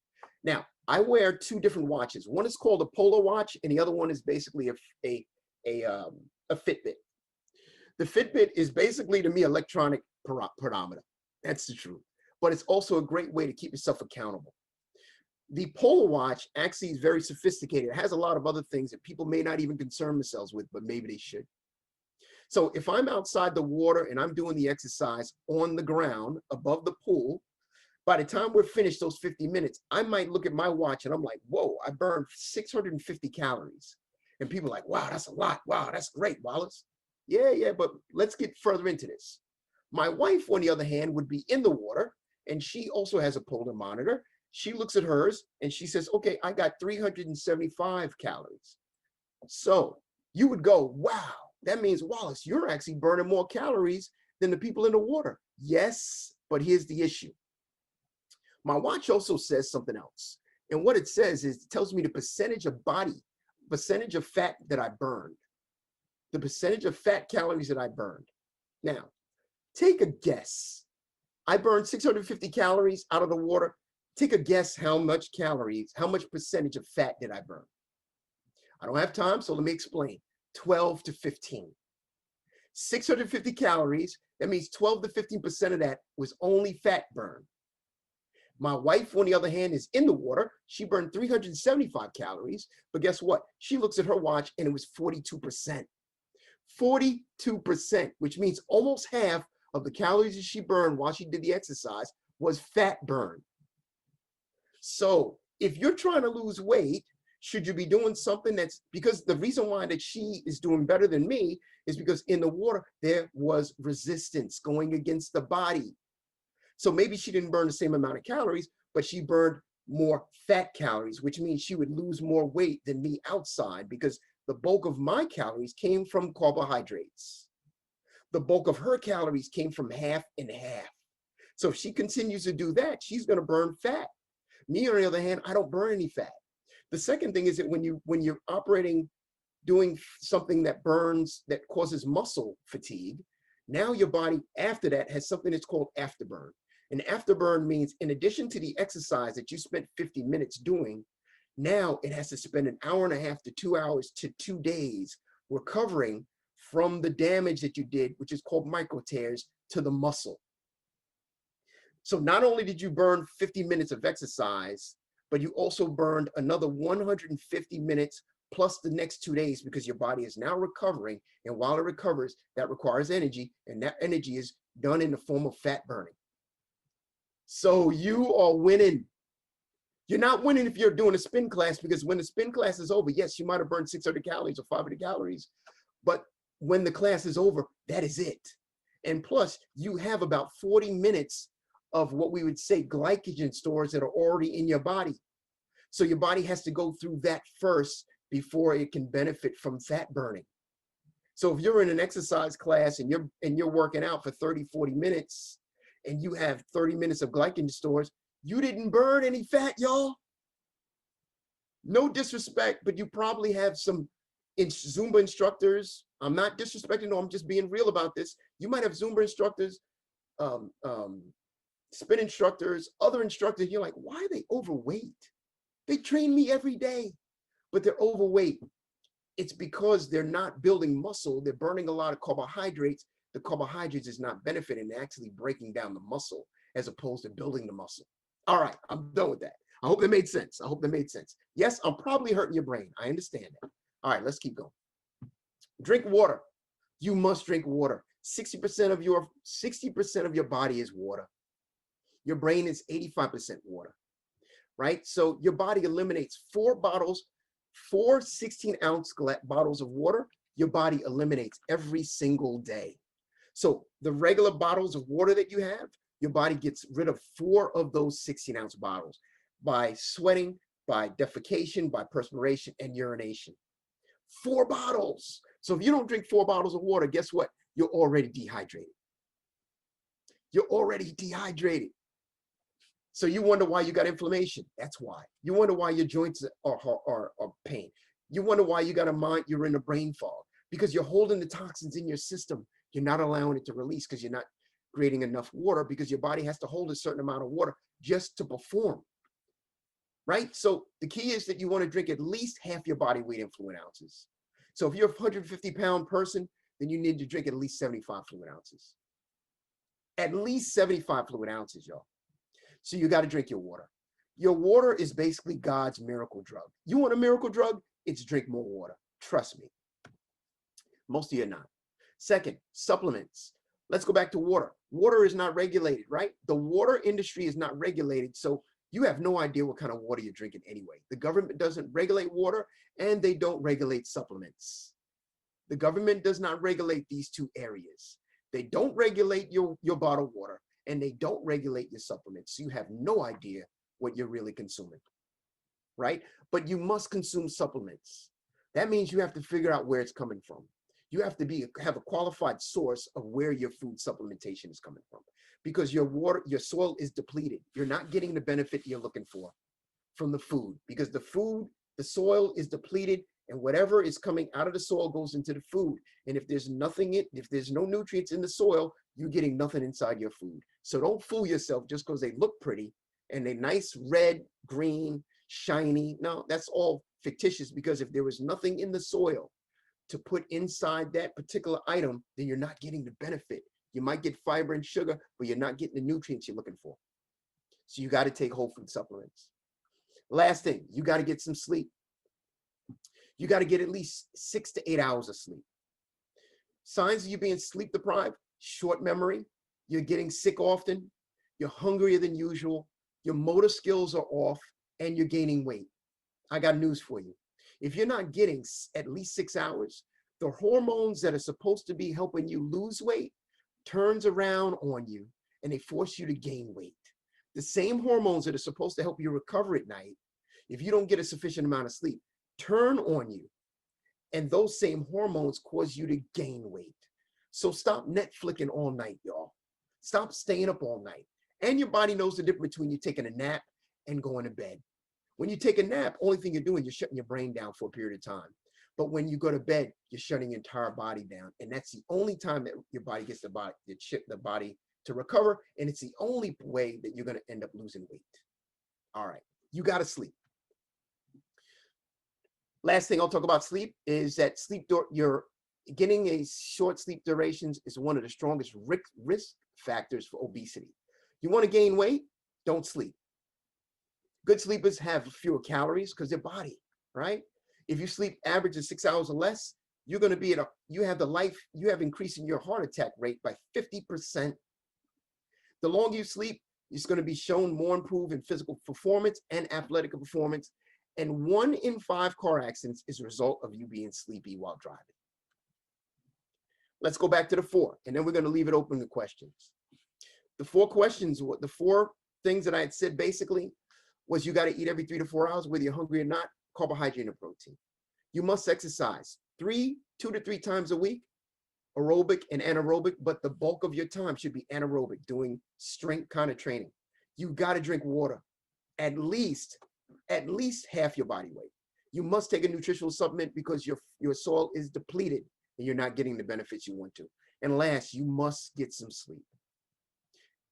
Now, I wear two different watches. One is called a Polar watch, and the other one is basically a Fitbit. The Fitbit is basically, to me, electronic pedometer. That's the truth. But it's also a great way to keep yourself accountable. The Polar watch actually is very sophisticated. It has a lot of other things that people may not even concern themselves with, but maybe they should. So if I'm outside the water and I'm doing the exercise on the ground above the pool, by the time we're finished those 50 minutes, I might look at my watch and I'm like, whoa, I burned 650 calories. And people are like, wow, that's a lot. Wow, that's great, Wallace. Yeah, but let's get further into this. My wife, on the other hand, would be in the water, and she also has a Polar monitor. She looks at hers and she says, okay, I got 375 calories. So you would go, wow, that means, Wallace, you're actually burning more calories than the people in the water. Yes, but here's the issue. My watch also says something else. And what it says is, it tells me the percentage of fat that I burned, the percentage of fat calories that I burned. Now, take a guess. I burned 650 calories out of the water. Take a guess how much percentage of fat did I burn? I don't have time, so let me explain. 12 to 15. 650 calories, that means 12 to 15% of that was only fat burn. My wife, on the other hand, is in the water. She burned 375 calories, but guess what? She looks at her watch and it was 42%. 42%, which means almost half of the calories that she burned while she did the exercise was fat burn. So if you're trying to lose weight, should you be doing something because the reason why that she is doing better than me is because in the water, there was resistance going against the body. So maybe she didn't burn the same amount of calories, but she burned more fat calories, which means she would lose more weight than me outside, because the bulk of my calories came from carbohydrates. The bulk of her calories came from half and half. So if she continues to do that, she's going to burn fat. Me, on the other hand, I don't burn any fat. The second thing is that when you're operating, doing something that causes muscle fatigue, now your body after that has something that's called afterburn. And afterburn means, in addition to the exercise that you spent 50 minutes doing, now it has to spend an hour and a half to 2 hours to 2 days recovering from the damage that you did, which is called micro tears, to the muscle. So not only did you burn 50 minutes of exercise, but you also burned another 150 minutes plus the next 2 days, because your body is now recovering. And while it recovers, that requires energy, and that energy is done in the form of fat burning. So you are winning. You're not winning if you're doing a spin class, because when the spin class is over, yes, you might have burned 600 calories or 500 calories, but when the class is over, that is it. And plus, you have about 40 minutes of what we would say glycogen stores that are already in your body. So your body has to go through that first before it can benefit from fat burning. So if you're in an exercise class and you're working out for 30, 40 minutes and you have 30 minutes of glycogen stores, you didn't burn any fat, y'all. No disrespect, but you probably have some Zumba instructors. I'm not disrespecting, no, I'm just being real about this. You might have Zumba instructors, spin instructors, other instructors. You're like, why are they overweight? They train me every day, but they're overweight. It's because they're not building muscle. They're burning a lot of carbohydrates. the carbohydrates is not benefiting, they're actually breaking down the muscle as opposed to building the muscle. All right, I'm done with that. I hope that made sense. I hope that made sense. Yes, I'm probably hurting your brain. I understand that. All right, let's keep going. Drink water. You must drink water. 60% of your body is water. Your brain is 85% water, right? So your body eliminates 4 16-ounce bottles of water. Your body eliminates every single day. So the regular bottles of water that you have, your body gets rid of 4 of those 16-ounce bottles by sweating, by defecation, by perspiration, and urination. 4 bottles. So if you don't drink 4 bottles of water, guess what? You're already dehydrated. You're already dehydrated. So you wonder why you got inflammation. That's why. You wonder why your joints are pain. You wonder why you're in a brain fog, because you're holding the toxins in your system. You're not allowing it to release because you're not creating enough water, because your body has to hold a certain amount of water just to perform. Right? So the key is that you want to drink at least half your body weight in fluid ounces. So if you're a 150-pound person, then you need to drink at least 75 fluid ounces. At least 75 fluid ounces, y'all. So you got to drink your water. Your water is basically God's miracle drug. You want a miracle drug? It's drink more water. Trust me. Most of you are not. Second, supplements. Let's go back to water. Water is not regulated, right? The water industry is not regulated, so you have no idea what kind of water you're drinking anyway. The government doesn't regulate water, and they don't regulate supplements. The government does not regulate these 2 areas. They don't regulate your bottled water, and they don't regulate your supplements. So you have no idea what you're really consuming, right? But you must consume supplements. That means you have to figure out where it's coming from. You have to have a qualified source of where your food supplementation is coming from, because your soil is depleted. You're not getting the benefit you're looking for from the food, because the soil is depleted, and whatever is coming out of the soil goes into the food. And if there's no nutrients in the soil, you're getting nothing inside your food. So don't fool yourself just because they look pretty and they're nice, red, green, shiny. No, that's all fictitious, because if there was nothing in the soil to put inside that particular item, then you're not getting the benefit. You might get fiber and sugar, but you're not getting the nutrients you're looking for. So you got to take whole food supplements. Last thing, you got to get some sleep. You got to get at least 6 to 8 hours of sleep. Signs of you being sleep deprived: short memory, you're getting sick often, you're hungrier than usual, your motor skills are off, and you're gaining weight. I got news for you. If you're not getting at least 6 hours, the hormones that are supposed to be helping you lose weight turns around on you, and they force you to gain weight. The same hormones that are supposed to help you recover at night, if you don't get a sufficient amount of sleep, turn on you. And those same hormones cause you to gain weight. So stop Netflixing all night, y'all. Stop staying up all night. And your body knows the difference between you taking a nap and going to bed. When you take a nap, only thing you're doing, you're shutting your brain down for a period of time. But when you go to bed, you're shutting your entire body down. And that's the only time that your body gets the body to recover. And it's the only way that you're going to end up losing weight. All right. You got to sleep. Last thing I'll talk about sleep is that you're getting a short sleep durations is one of the strongest risk factors for obesity. You want to gain weight? Don't sleep. Good sleepers have fewer calories because their body, right? If you sleep average of 6 hours or less, you're going to be you have increasing your heart attack rate by 50%. The longer you sleep, it's going to be shown more improved in physical performance and athletic performance. And 1 in 5 car accidents is a result of you being sleepy while driving. Let's go back to the 4, and then we're going to leave it open to questions. The 4 questions, the 4 things that I had said basically was: you got to eat every 3 to 4 hours, whether you're hungry or not, carbohydrate and protein. You must exercise 2 to 3 times a week, aerobic and anaerobic, but the bulk of your time should be anaerobic, doing strength kind of training. You got to drink water, at least half your body weight. You must take a nutritional supplement because your soil is depleted and you're not getting the benefits you want to. And last, you must get some sleep.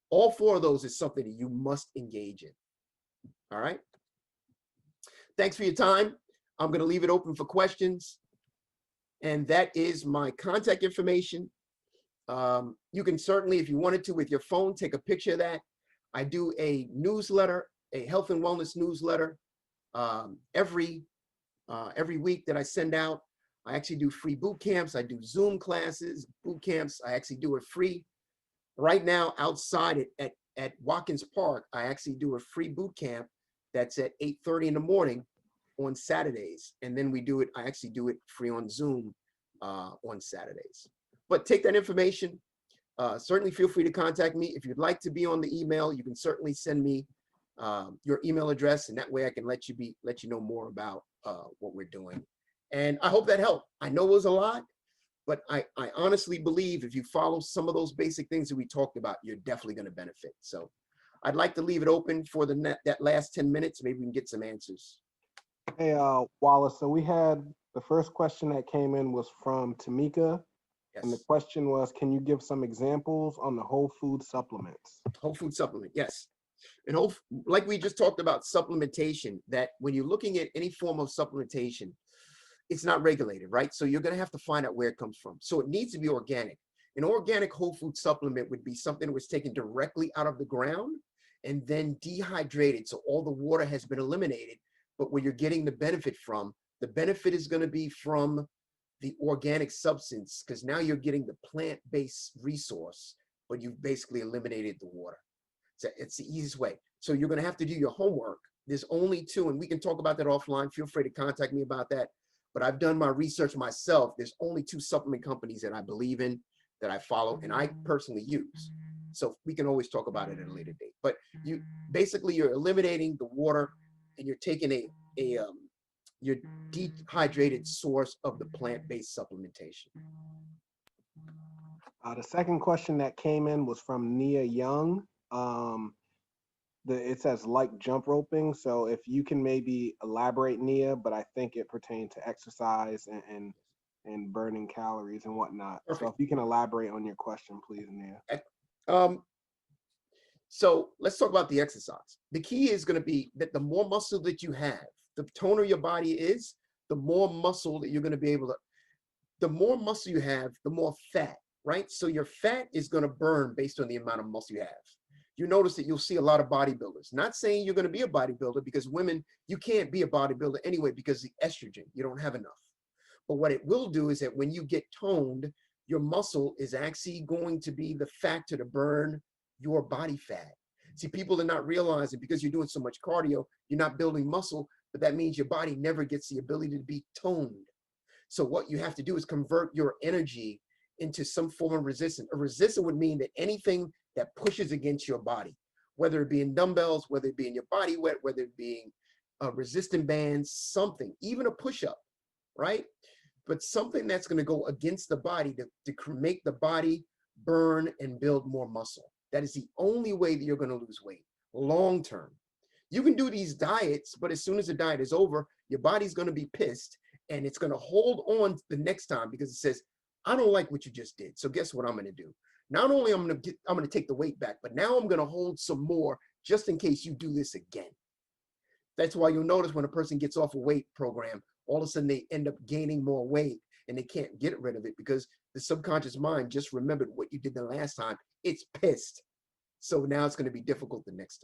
All 4 of those is something that you must engage in. All right. Thanks for your time. I'm going to leave it open for questions. And that is my contact information. You can certainly, if you wanted to, with your phone, take a picture of that. I do a newsletter, a health and wellness newsletter, every week that I send out. I actually do free boot camps. I do Zoom classes, boot camps. I actually do it free. Right now, outside at Watkins Park, I actually do a free boot camp that's at 8:30 in the morning on Saturdays. And then I actually do it free on Zoom on Saturdays. But take that information. Certainly feel free to contact me. If you'd like to be on the email, you can certainly send me your email address, and that way I can let you know more about what we're doing. And I hope that helped. I know it was a lot, but I honestly believe if you follow some of those basic things that we talked about, you're definitely going to benefit. So I'd like to leave it open for that last 10 minutes. Maybe we can get some answers.
Hey, Wallace, so we had the first question that came in was from Tamika.
Yes.
And the question was, can you give some examples on the whole food supplements?
Whole food supplement, yes. And like we just talked about supplementation, that when you're looking at any form of supplementation, it's not regulated, right? So you're going to have to find out where it comes from. So it needs to be organic. An organic whole food supplement would be something that was taken directly out of the ground and then dehydrated. So all the water has been eliminated, but where you're getting the benefit from, the benefit is going to be from the organic substance, because now you're getting the plant-based resource, but you've basically eliminated the water. So it's the easiest way. So you're going to have to do your homework. There's only two, and we can talk about that offline. Feel free to contact me about that. But I've done my research myself. There's only two supplement companies that I believe in, that I follow, and I personally use. So we can always talk about it at a later date. But you're eliminating the water, and you're taking your dehydrated source of the plant-based supplementation.
The second question that came in was from Nia Young. It says like jump roping. So if you can maybe elaborate, Nia, but I think it pertains to exercise and burning calories and whatnot. Perfect. So if you can elaborate on your question, please, Nia.
So let's talk about the exercise. The key is going to be that the more muscle that you have, the toner your body is, the more muscle that you're going to be able to, the more muscle you have, the more fat, right? So your fat is going to burn based on the amount of muscle you have. You notice that you'll see a lot of bodybuilders. Not saying you're going to be a bodybuilder, because women, you can't be a bodybuilder anyway because the estrogen, you don't have enough. But what it will do is that when you get toned, your muscle is actually going to be the factor to burn your body fat. See, people are not realizing, because you're doing so much cardio, you're not building muscle, but that means your body never gets the ability to be toned. So what you have to do is convert your energy into some form of resistance. A resistance would mean that anything that pushes against your body, whether it be in dumbbells, whether it be in your body weight, whether it being resistant bands, something, even a push-up, right? But something that's going to go against the body to make the body burn and build more muscle. That is the only way that you're going to lose weight long term. You can do these diets, but as soon as the diet is over, your body's going to be pissed, and it's going to hold on the next time because it says, I don't like what you just did. So guess what I'm going to do? Not only I'm going to take the weight back, but now I'm going to hold some more just in case you do this again. That's why you'll notice when a person gets off a weight program, all of a sudden they end up gaining more weight and they can't get rid of it because the subconscious mind just remembered what you did the last time. It's pissed. So now it's going to be difficult the next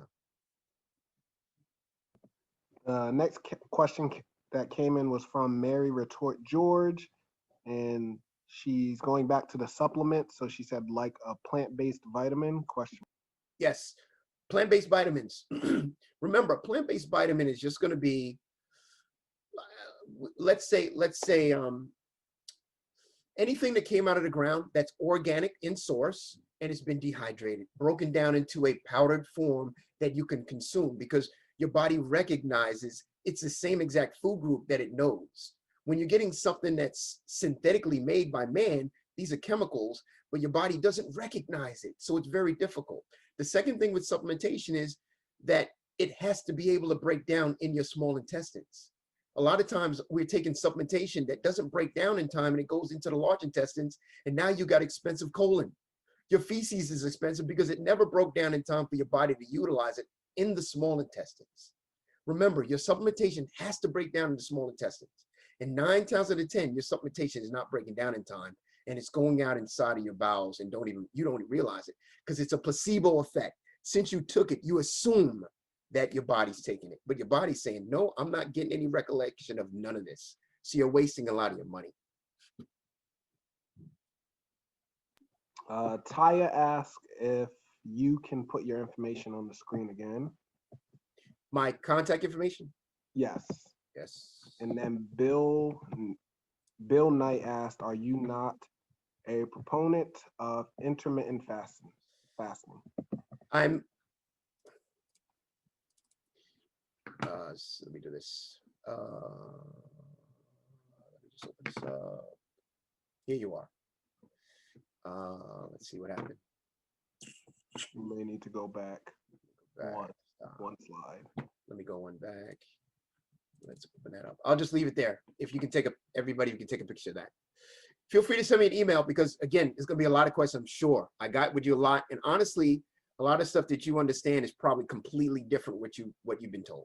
time.
Next question that came in was from Mary Retort George, and she's going back to the supplement. So she said, like a plant-based vitamin question.
Yes, plant-based vitamins. Remember, plant-based vitamin is just going to be, let's say anything that came out of the ground that's organic in source and it's been dehydrated, broken down into a powdered form that you can consume, because your body recognizes it's the same exact food group that it knows. When you're getting something that's synthetically made by man, these are chemicals, but your body doesn't recognize it. So it's very difficult. The second thing with supplementation is that it has to be able to break down in your small intestines. A lot of times we're taking supplementation that doesn't break down in time and it goes into the large intestines, and now you got expensive colon. Your feces is expensive because it never broke down in time for your body to utilize it in the small intestines. Remember, your supplementation has to break down in the small intestines. And 9 times out of 10, your supplementation is not breaking down in time. and it's going out inside of your bowels and you don't even realize it because it's a placebo effect. Since you took it, you assume that your body's taking it, but your body's saying, no, I'm not getting any recollection of none of this. So you're wasting a lot of your money.
Taya asked if you can put your information on the screen again.
My contact information?
Yes.
Yes.
And then Bill Knight asked, are you not a proponent of intermittent fasting?
I'm, let me do this. Let me just open this up. Here you are. Let's see what happened.
You may need to go back
Back.
one slide.
Let me go one back. Let's open that up. I'll just leave it there. If you can take everybody, you can take a picture of that. Feel free to send me an email because again, there's gonna be a lot of questions, I'm sure. I got with you a lot, and honestly, a lot of stuff that you understand is probably completely different what you've been told.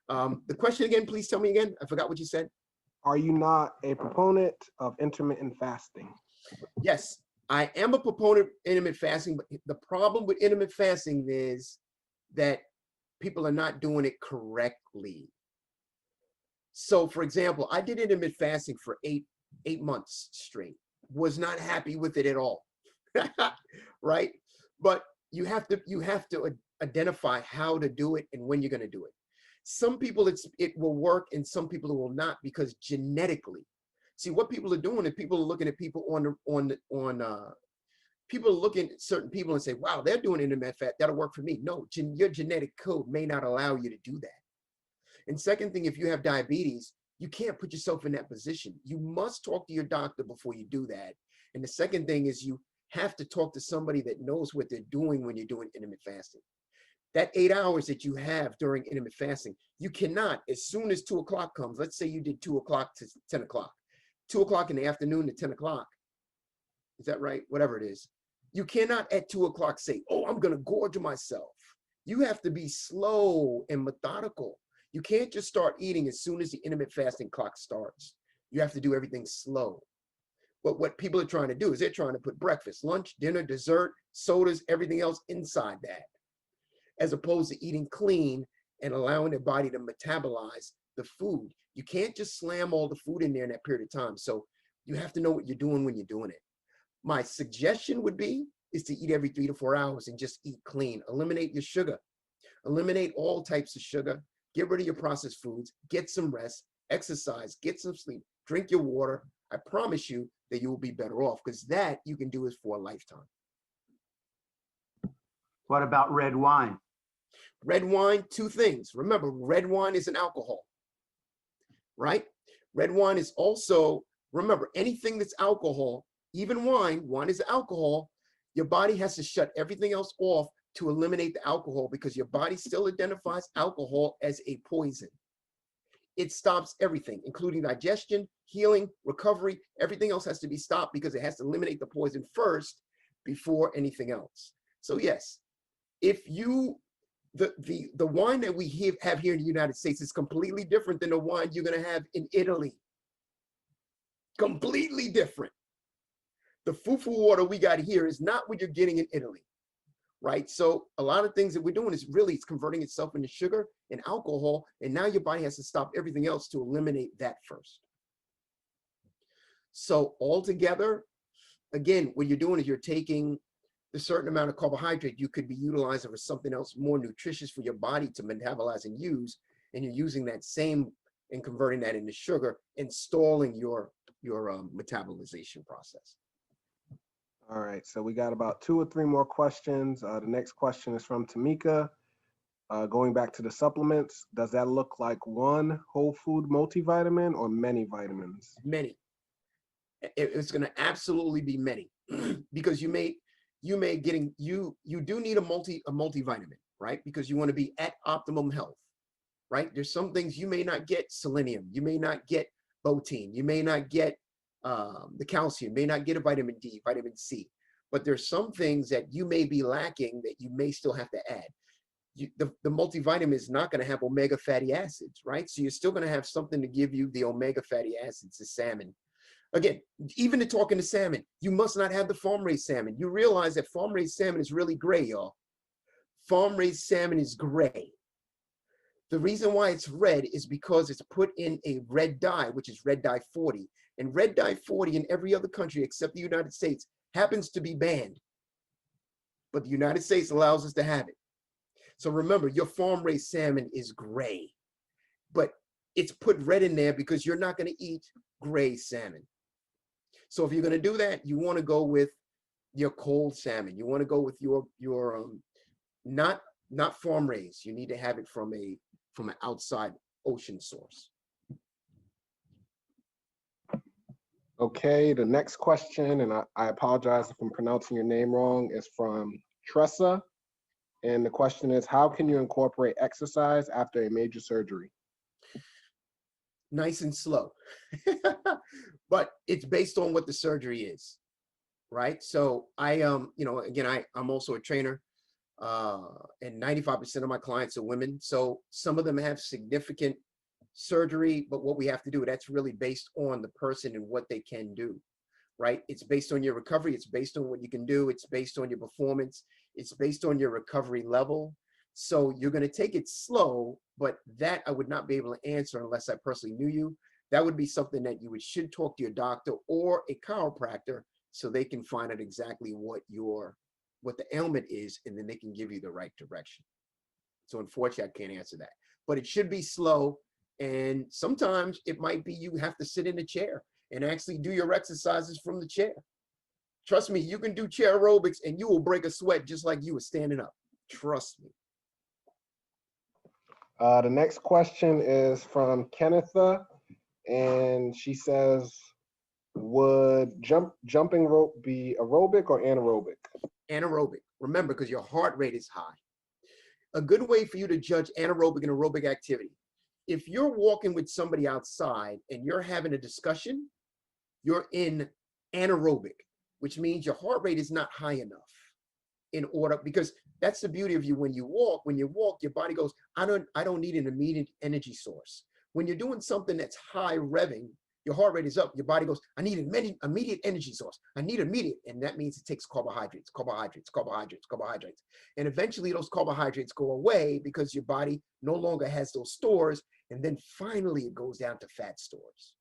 The question again, please tell me again. I forgot what you said.
Are you not a proponent of intermittent fasting?
Yes, I am a proponent of intermittent fasting, but the problem with intermittent fasting is that people are not doing it correctly. So for example, I did intermittent fasting for eight months straight, was not happy with it at all. Right? But you have to identify how to do it and when you're going to do it. Some people it will work and some people it will not, because genetically, see what people are doing, and people are looking at people people are looking at certain people and say, wow, they're doing intermittent fast, that'll work for me. No, your genetic code may not allow you to do that. And second thing, if you have diabetes, you can't put yourself in that position. You must talk to your doctor before you do that. And the second thing is you have to talk to somebody that knows what they're doing when you're doing intermittent fasting. That 8 hours that you have during intermittent fasting, you cannot, as soon as 2 o'clock comes, let's say you did 2 o'clock to 10 o'clock, 2 o'clock in the afternoon to 10 o'clock. Is that right? Whatever it is. You cannot at 2 o'clock say, oh, I'm going to gorge myself. You have to be slow and methodical. You can't just start eating as soon as the intermittent fasting clock starts. You have to do everything slow. But what people are trying to do is they're trying to put breakfast, lunch, dinner, dessert, sodas, everything else inside that, as opposed to eating clean and allowing their body to metabolize the food. You can't just slam all the food in there in that period of time. So you have to know what you're doing when you're doing it. My suggestion would be is to eat every 3 to 4 hours and just eat clean. Eliminate your sugar. Eliminate all types of sugar. Get rid of your processed foods. Get some rest. Exercise. Get some sleep. Drink your water. I promise you that you will be better off, because that you can do is for a lifetime.
What about red wine?
Red wine, 2 things. Remember, red wine is an alcohol, right? Red wine is also, remember, anything that's alcohol, even wine is alcohol. Your body has to shut everything else off to eliminate the alcohol, because your body still identifies alcohol as a poison. It stops everything, including digestion, healing, recovery. Everything else has to be stopped because it has to eliminate the poison first before anything else. So yes, if you, the wine that we have here in the United States is completely different than the wine you're going to have in Italy. Completely different. The fufu water we got here is not what you're getting in Italy, right? So a lot of things that we're doing is really, it's converting itself into sugar and alcohol, and now your body has to stop everything else to eliminate that first. So altogether, again, what you're doing is you're taking the certain amount of carbohydrate you could be utilizing for something else more nutritious for your body to metabolize and use, and you're using that same and converting that into sugar, installing your metabolization process.
All right, so we got about 2 or 3 more questions. The next question is from Tamika. Going back to the supplements, does that look like one whole food multivitamin or many vitamins?
Many. It's going to absolutely be many, because you do need a multivitamin, right? Because you want to be at optimum health, right? There's some things you may not get: selenium, you may not get biotin, you may not get the calcium, may not get a vitamin D, vitamin C, but there's some things that you may be lacking that you may still have to add. The multivitamin is not going to have omega fatty acids, right? So you're still going to have something to give you the omega fatty acids, the salmon, Again, even to talking to salmon, you must not have the farm-raised salmon. You realize that farm-raised salmon is really gray, y'all. Farm-raised salmon is gray. The reason why it's red is because it's put in a red dye, which is red dye 40. And red dye 40 in every other country except the United States happens to be banned. But the United States allows us to have it. So remember, your farm-raised salmon is gray. But it's put red in there because you're not going to eat gray salmon. So if you're going to do that, you want to go with your cold salmon. You want to go with your not farm raised. You need to have it from an outside ocean source.
Okay, the next question, and I apologize if I'm pronouncing your name wrong, is from Tressa. And the question is, how can you incorporate exercise after a major surgery?
Nice and slow. But it's based on what the surgery is, right? So I'm also a trainer, and 95% of my clients are women. So some of them have significant surgery, but what we have to do, that's really based on the person and what they can do, right? It's based on your recovery. It's based on what you can do. It's based on your performance. It's based on your recovery level. So you're going to take it slow, but that I would not be able to answer unless I personally knew you. That would be something that you should talk to your doctor or a chiropractor so they can find out exactly what the ailment is, and then they can give you the right direction. So unfortunately, I can't answer that, but it should be slow. And sometimes it might be you have to sit in a chair and actually do your exercises from the chair. Trust me, you can do chair aerobics and you will break a sweat just like you were standing up. Trust me.
The next question is from Kennetha, and she says, would jumping rope be aerobic or anaerobic?
Anaerobic. Remember, because your heart rate is high. A good way for you to judge anaerobic and aerobic activity. If you're walking with somebody outside and you're having a discussion, you're in anaerobic, which means your heart rate is not high enough in order, because that's the beauty of you. When you walk, your body goes, I don't need an immediate energy source. When you're doing something that's high revving, your heart rate is up, your body goes, I need an immediate energy source. I need immediate, and that means it takes carbohydrates. And eventually those carbohydrates go away because your body no longer has those stores, and then finally it goes down to fat stores.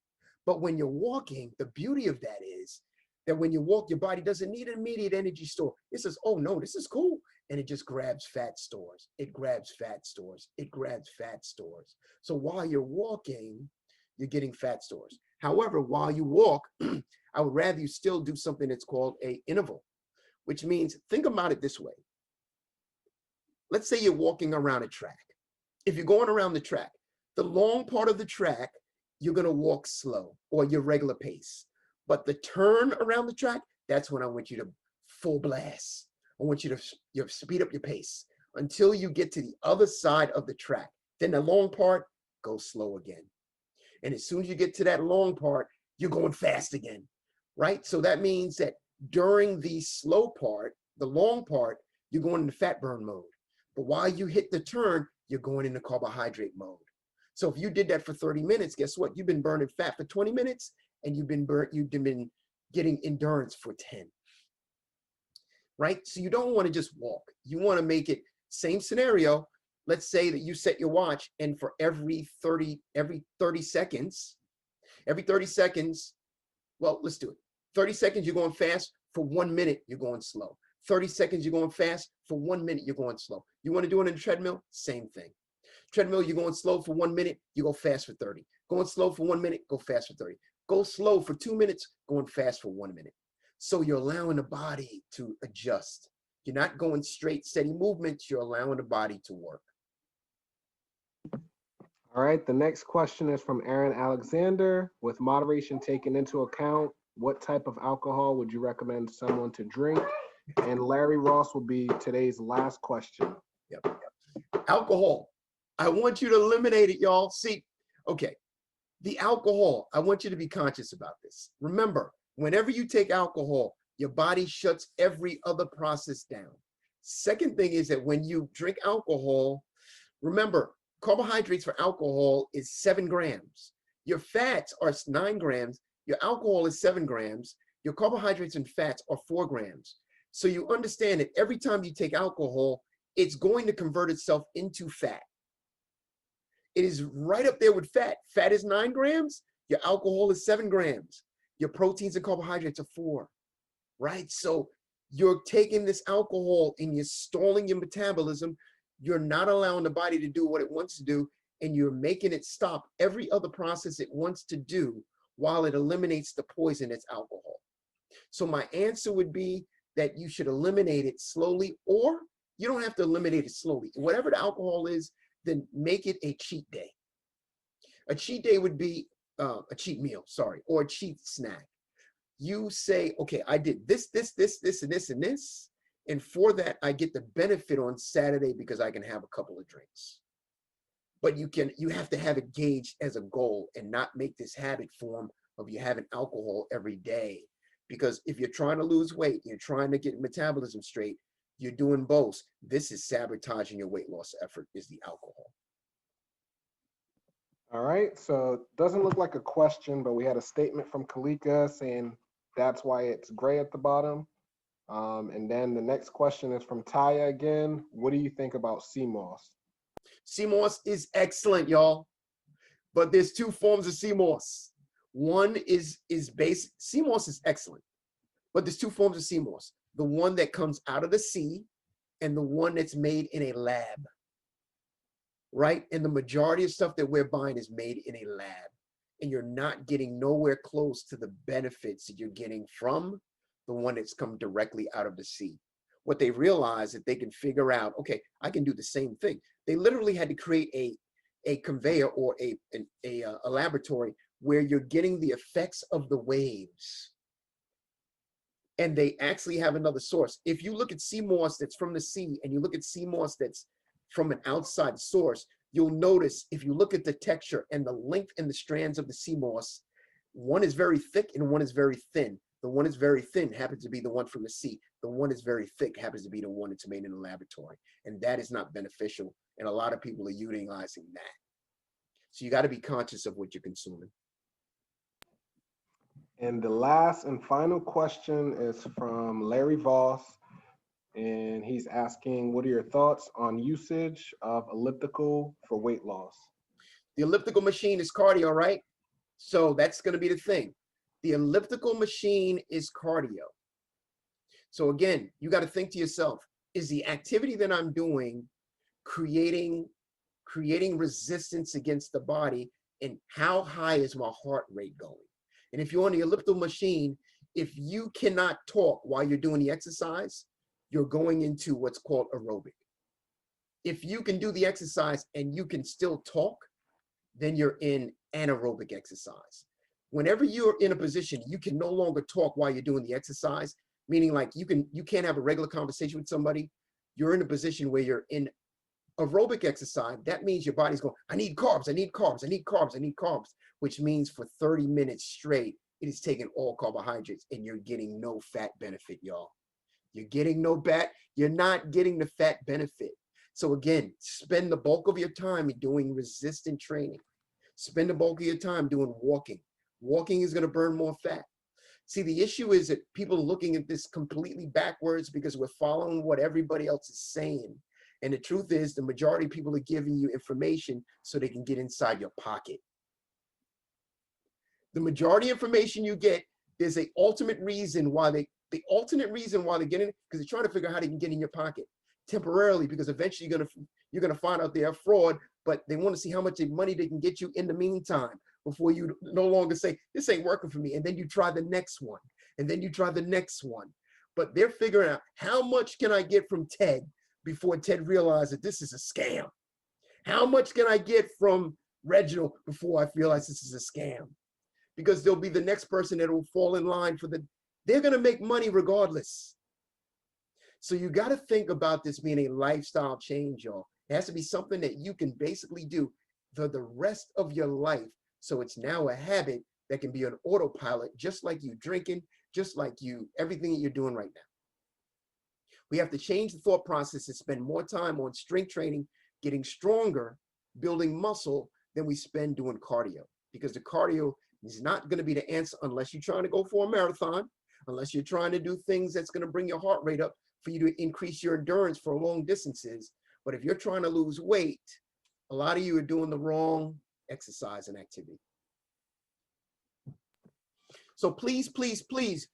But when you're walking, the beauty of that is that when you walk, your body doesn't need an immediate energy store. It says, oh no, this is cool. And it just grabs fat stores. It grabs fat stores. It grabs fat stores. So while you're walking, you're getting fat stores. However, while you walk, I would rather you still do something that's called an interval, which means, think about it this way. Let's say you're walking around a track. If you're going around the track, the long part of the track, you're going to walk slow or your regular pace. But the turn around the track, that's when I want you to full blast. I want you to speed up your pace until you get to the other side of the track. Then the long part, go slow again. And as soon as you get to that long part, you're going fast again, right? So that means that during the slow part, the long part, you're going into fat burn mode. But while you hit the turn, you're going into carbohydrate mode. So if you did that for 30 minutes, guess what? You've been burning fat for 20 minutes, and you've been getting endurance for 10. Right? So you don't want to just walk. You want to make it same scenario. Let's say that you set your watch, and for every 30 seconds, well, let's do it. 30 seconds, you're going fast. For 1 minute, you're going slow. 30 seconds, you're going fast. For 1 minute, you're going slow. You want to do it in a treadmill? Same thing. Treadmill, you're going slow for 1 minute, you go fast for 30. Going slow for 1 minute, go fast for 30. Go slow for 2 minutes, going fast for 1 minute. So you're allowing the body to adjust. You're not going straight, steady movements. You're allowing the body to work.
All right, the next question is from Aaron Alexander. With moderation taken into account, what type of alcohol would you recommend someone to drink? And Larry Ross will be today's last question.
Yep. Alcohol. I want you to eliminate it, y'all. See, okay, the alcohol, I want you to be conscious about this. Remember, whenever you take alcohol, your body shuts every other process down. Second thing is that when you drink alcohol, remember, carbohydrates for alcohol is 7 grams. Your fats are 9 grams. Your alcohol is 7 grams. Your carbohydrates and fats are 4 grams. So you understand that every time you take alcohol, it's going to convert itself into fat. It is right up there with fat. Fat is 9 grams. Your alcohol is 7 grams. Your proteins and carbohydrates are 4, right? So you're taking this alcohol and you're stalling your metabolism. You're not allowing the body to do what it wants to do, and you're making it stop every other process it wants to do while it eliminates the poison that's alcohol. So my answer would be that you should eliminate it slowly, or you don't have to eliminate it slowly. Whatever the alcohol is, then make it a cheat day. A cheat day would be a cheat meal, sorry, or a cheat snack. You say, okay, I did this, and this, and this. And for that, I get the benefit on Saturday because I can have a couple of drinks. But you have to have it gauged as a goal and not make this habit form of you having alcohol every day. Because if you're trying to lose weight, you're trying to get metabolism straight, you're doing both. This is sabotaging your weight loss effort, is the alcohol.
All right, so it doesn't look like a question, but we had a statement from Kalika saying that's why it's gray at the bottom. And then the next question is from Taya again. What do you think about CMOS?
CMOS is excellent, y'all. But there's 2 forms of CMOS. One is basic. CMOS is excellent, but there's 2 forms of CMOS. The one that comes out of the sea and the one that's made in a lab, right? And the majority of stuff that we're buying is made in a lab, and you're not getting nowhere close to the benefits that you're getting from the one that's come directly out of the sea. What they realized that they can figure out, okay, I can do the same thing. They literally had to create a conveyor or a laboratory where you're getting the effects of the waves. And they actually have another source. If you look at CMOS that's from the sea and you look at CMOS that's from an outside source, you'll notice if you look at the texture and the length and the strands of the CMOS, one is very thick and one is very thin. The one that's very thin happens to be the one from the sea. The one that's very thick happens to be the one that's made in a laboratory. And that is not beneficial. And a lot of people are utilizing that. So you got to be conscious of what you're consuming.
And the last and final question is from Larry Voss. And he's asking, what are your thoughts on usage of elliptical for weight loss?
The elliptical machine is cardio, right? So that's going to be the thing. The elliptical machine is cardio. So again, you got to think to yourself, is the activity that I'm doing creating resistance against the body, and how high is my heart rate going? And if you're on the elliptical machine, if you cannot talk while you're doing the exercise, you're going into what's called aerobic. If you can do the exercise and you can still talk, then you're in anaerobic exercise. Whenever you're in a position you can no longer talk while you're doing the exercise, meaning like you can't have a regular conversation with somebody, you're in a position where you're in aerobic exercise. That means your body's going, I need carbs, I need carbs, I need carbs, I need carbs, which means for 30 minutes straight, it is taking all carbohydrates and you're getting no fat benefit, y'all. You're getting no fat, you're not getting the fat benefit. So again, spend the bulk of your time doing resistant training. Spend the bulk of your time doing walking. Walking is going to burn more fat. See, the issue is that people are looking at this completely backwards because we're following what everybody else is saying. And the truth is, the majority of people are giving you information so they can get inside your pocket. The majority of information you get, there's an ultimate reason why the alternate reason why they're getting it, because they're trying to figure out how they can get in your pocket temporarily, because eventually you're gonna find out they're a fraud, but they want to see how much money they can get you in the meantime before you no longer say, this ain't working for me. And then you try the next one, and then you try the next one. But they're figuring out, how much can I get from Ted before Ted realizes that this is a scam? How much can I get from Reginald before I realize this is a scam? Because there'll be the next person that will fall in line they're gonna make money regardless. So you gotta think about this being a lifestyle change, y'all. It has to be something that you can basically do for the rest of your life. So it's now a habit that can be an autopilot, just like you drinking, just like everything that you're doing right now. We have to change the thought process and spend more time on strength training, getting stronger, building muscle than we spend doing cardio, because the cardio It's not going to be the answer unless you're trying to go for a marathon, unless you're trying to do things that's going to bring your heart rate up for you to increase your endurance for long distances. But if you're trying to lose weight, a lot of you are doing the wrong exercise and activity. So please, please, please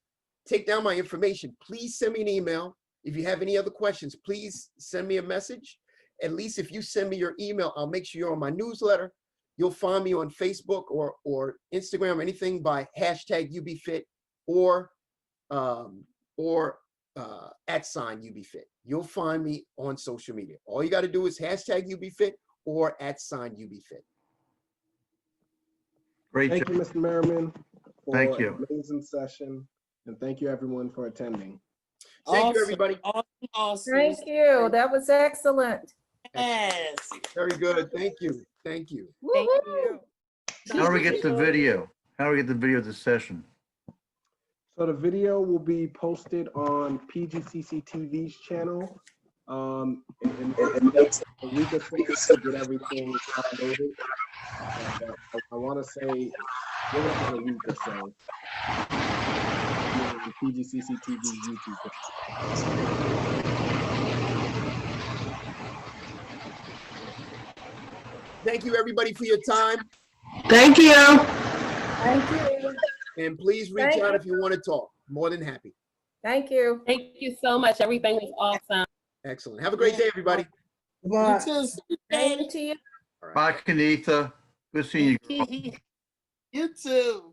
take down my information. Please send me an email. If you have any other questions, please send me a message. At least if you send me your email, I'll make sure you're on my newsletter. You'll find me on Facebook or Instagram, anything by #UBFit or @UBFit. You'll find me on social media. All you got to do is #UBFit or @UBFit.
Great
Thank
job.
you, Mr. Merriman, for
Thank
an
you.
amazing session. And thank you, everyone, for attending.
Thank you, everybody.
Awesome.
Thank you. That was excellent.
Yes.
Very good. Thank you. Thank you.
Thank
Woo-hoo.
you.
How do we get the video? How do we get the video of the session?
So the video will be posted on PGCC TV's channel. And it's a week or so to get everything uploaded. I want to say give it about a week or so. On PGCC TV's YouTube channel.
Thank you, everybody, for your time.
Thank you.
Thank you.
And please reach
Thank
out
you.
if you want to talk. More than happy.
Thank you.
Thank you so much. Everything was awesome.
Excellent. Have a great day, everybody.
You too.
Same to you.
All right.
Bye, Kenitha. Good seeing you. Girl.
You too.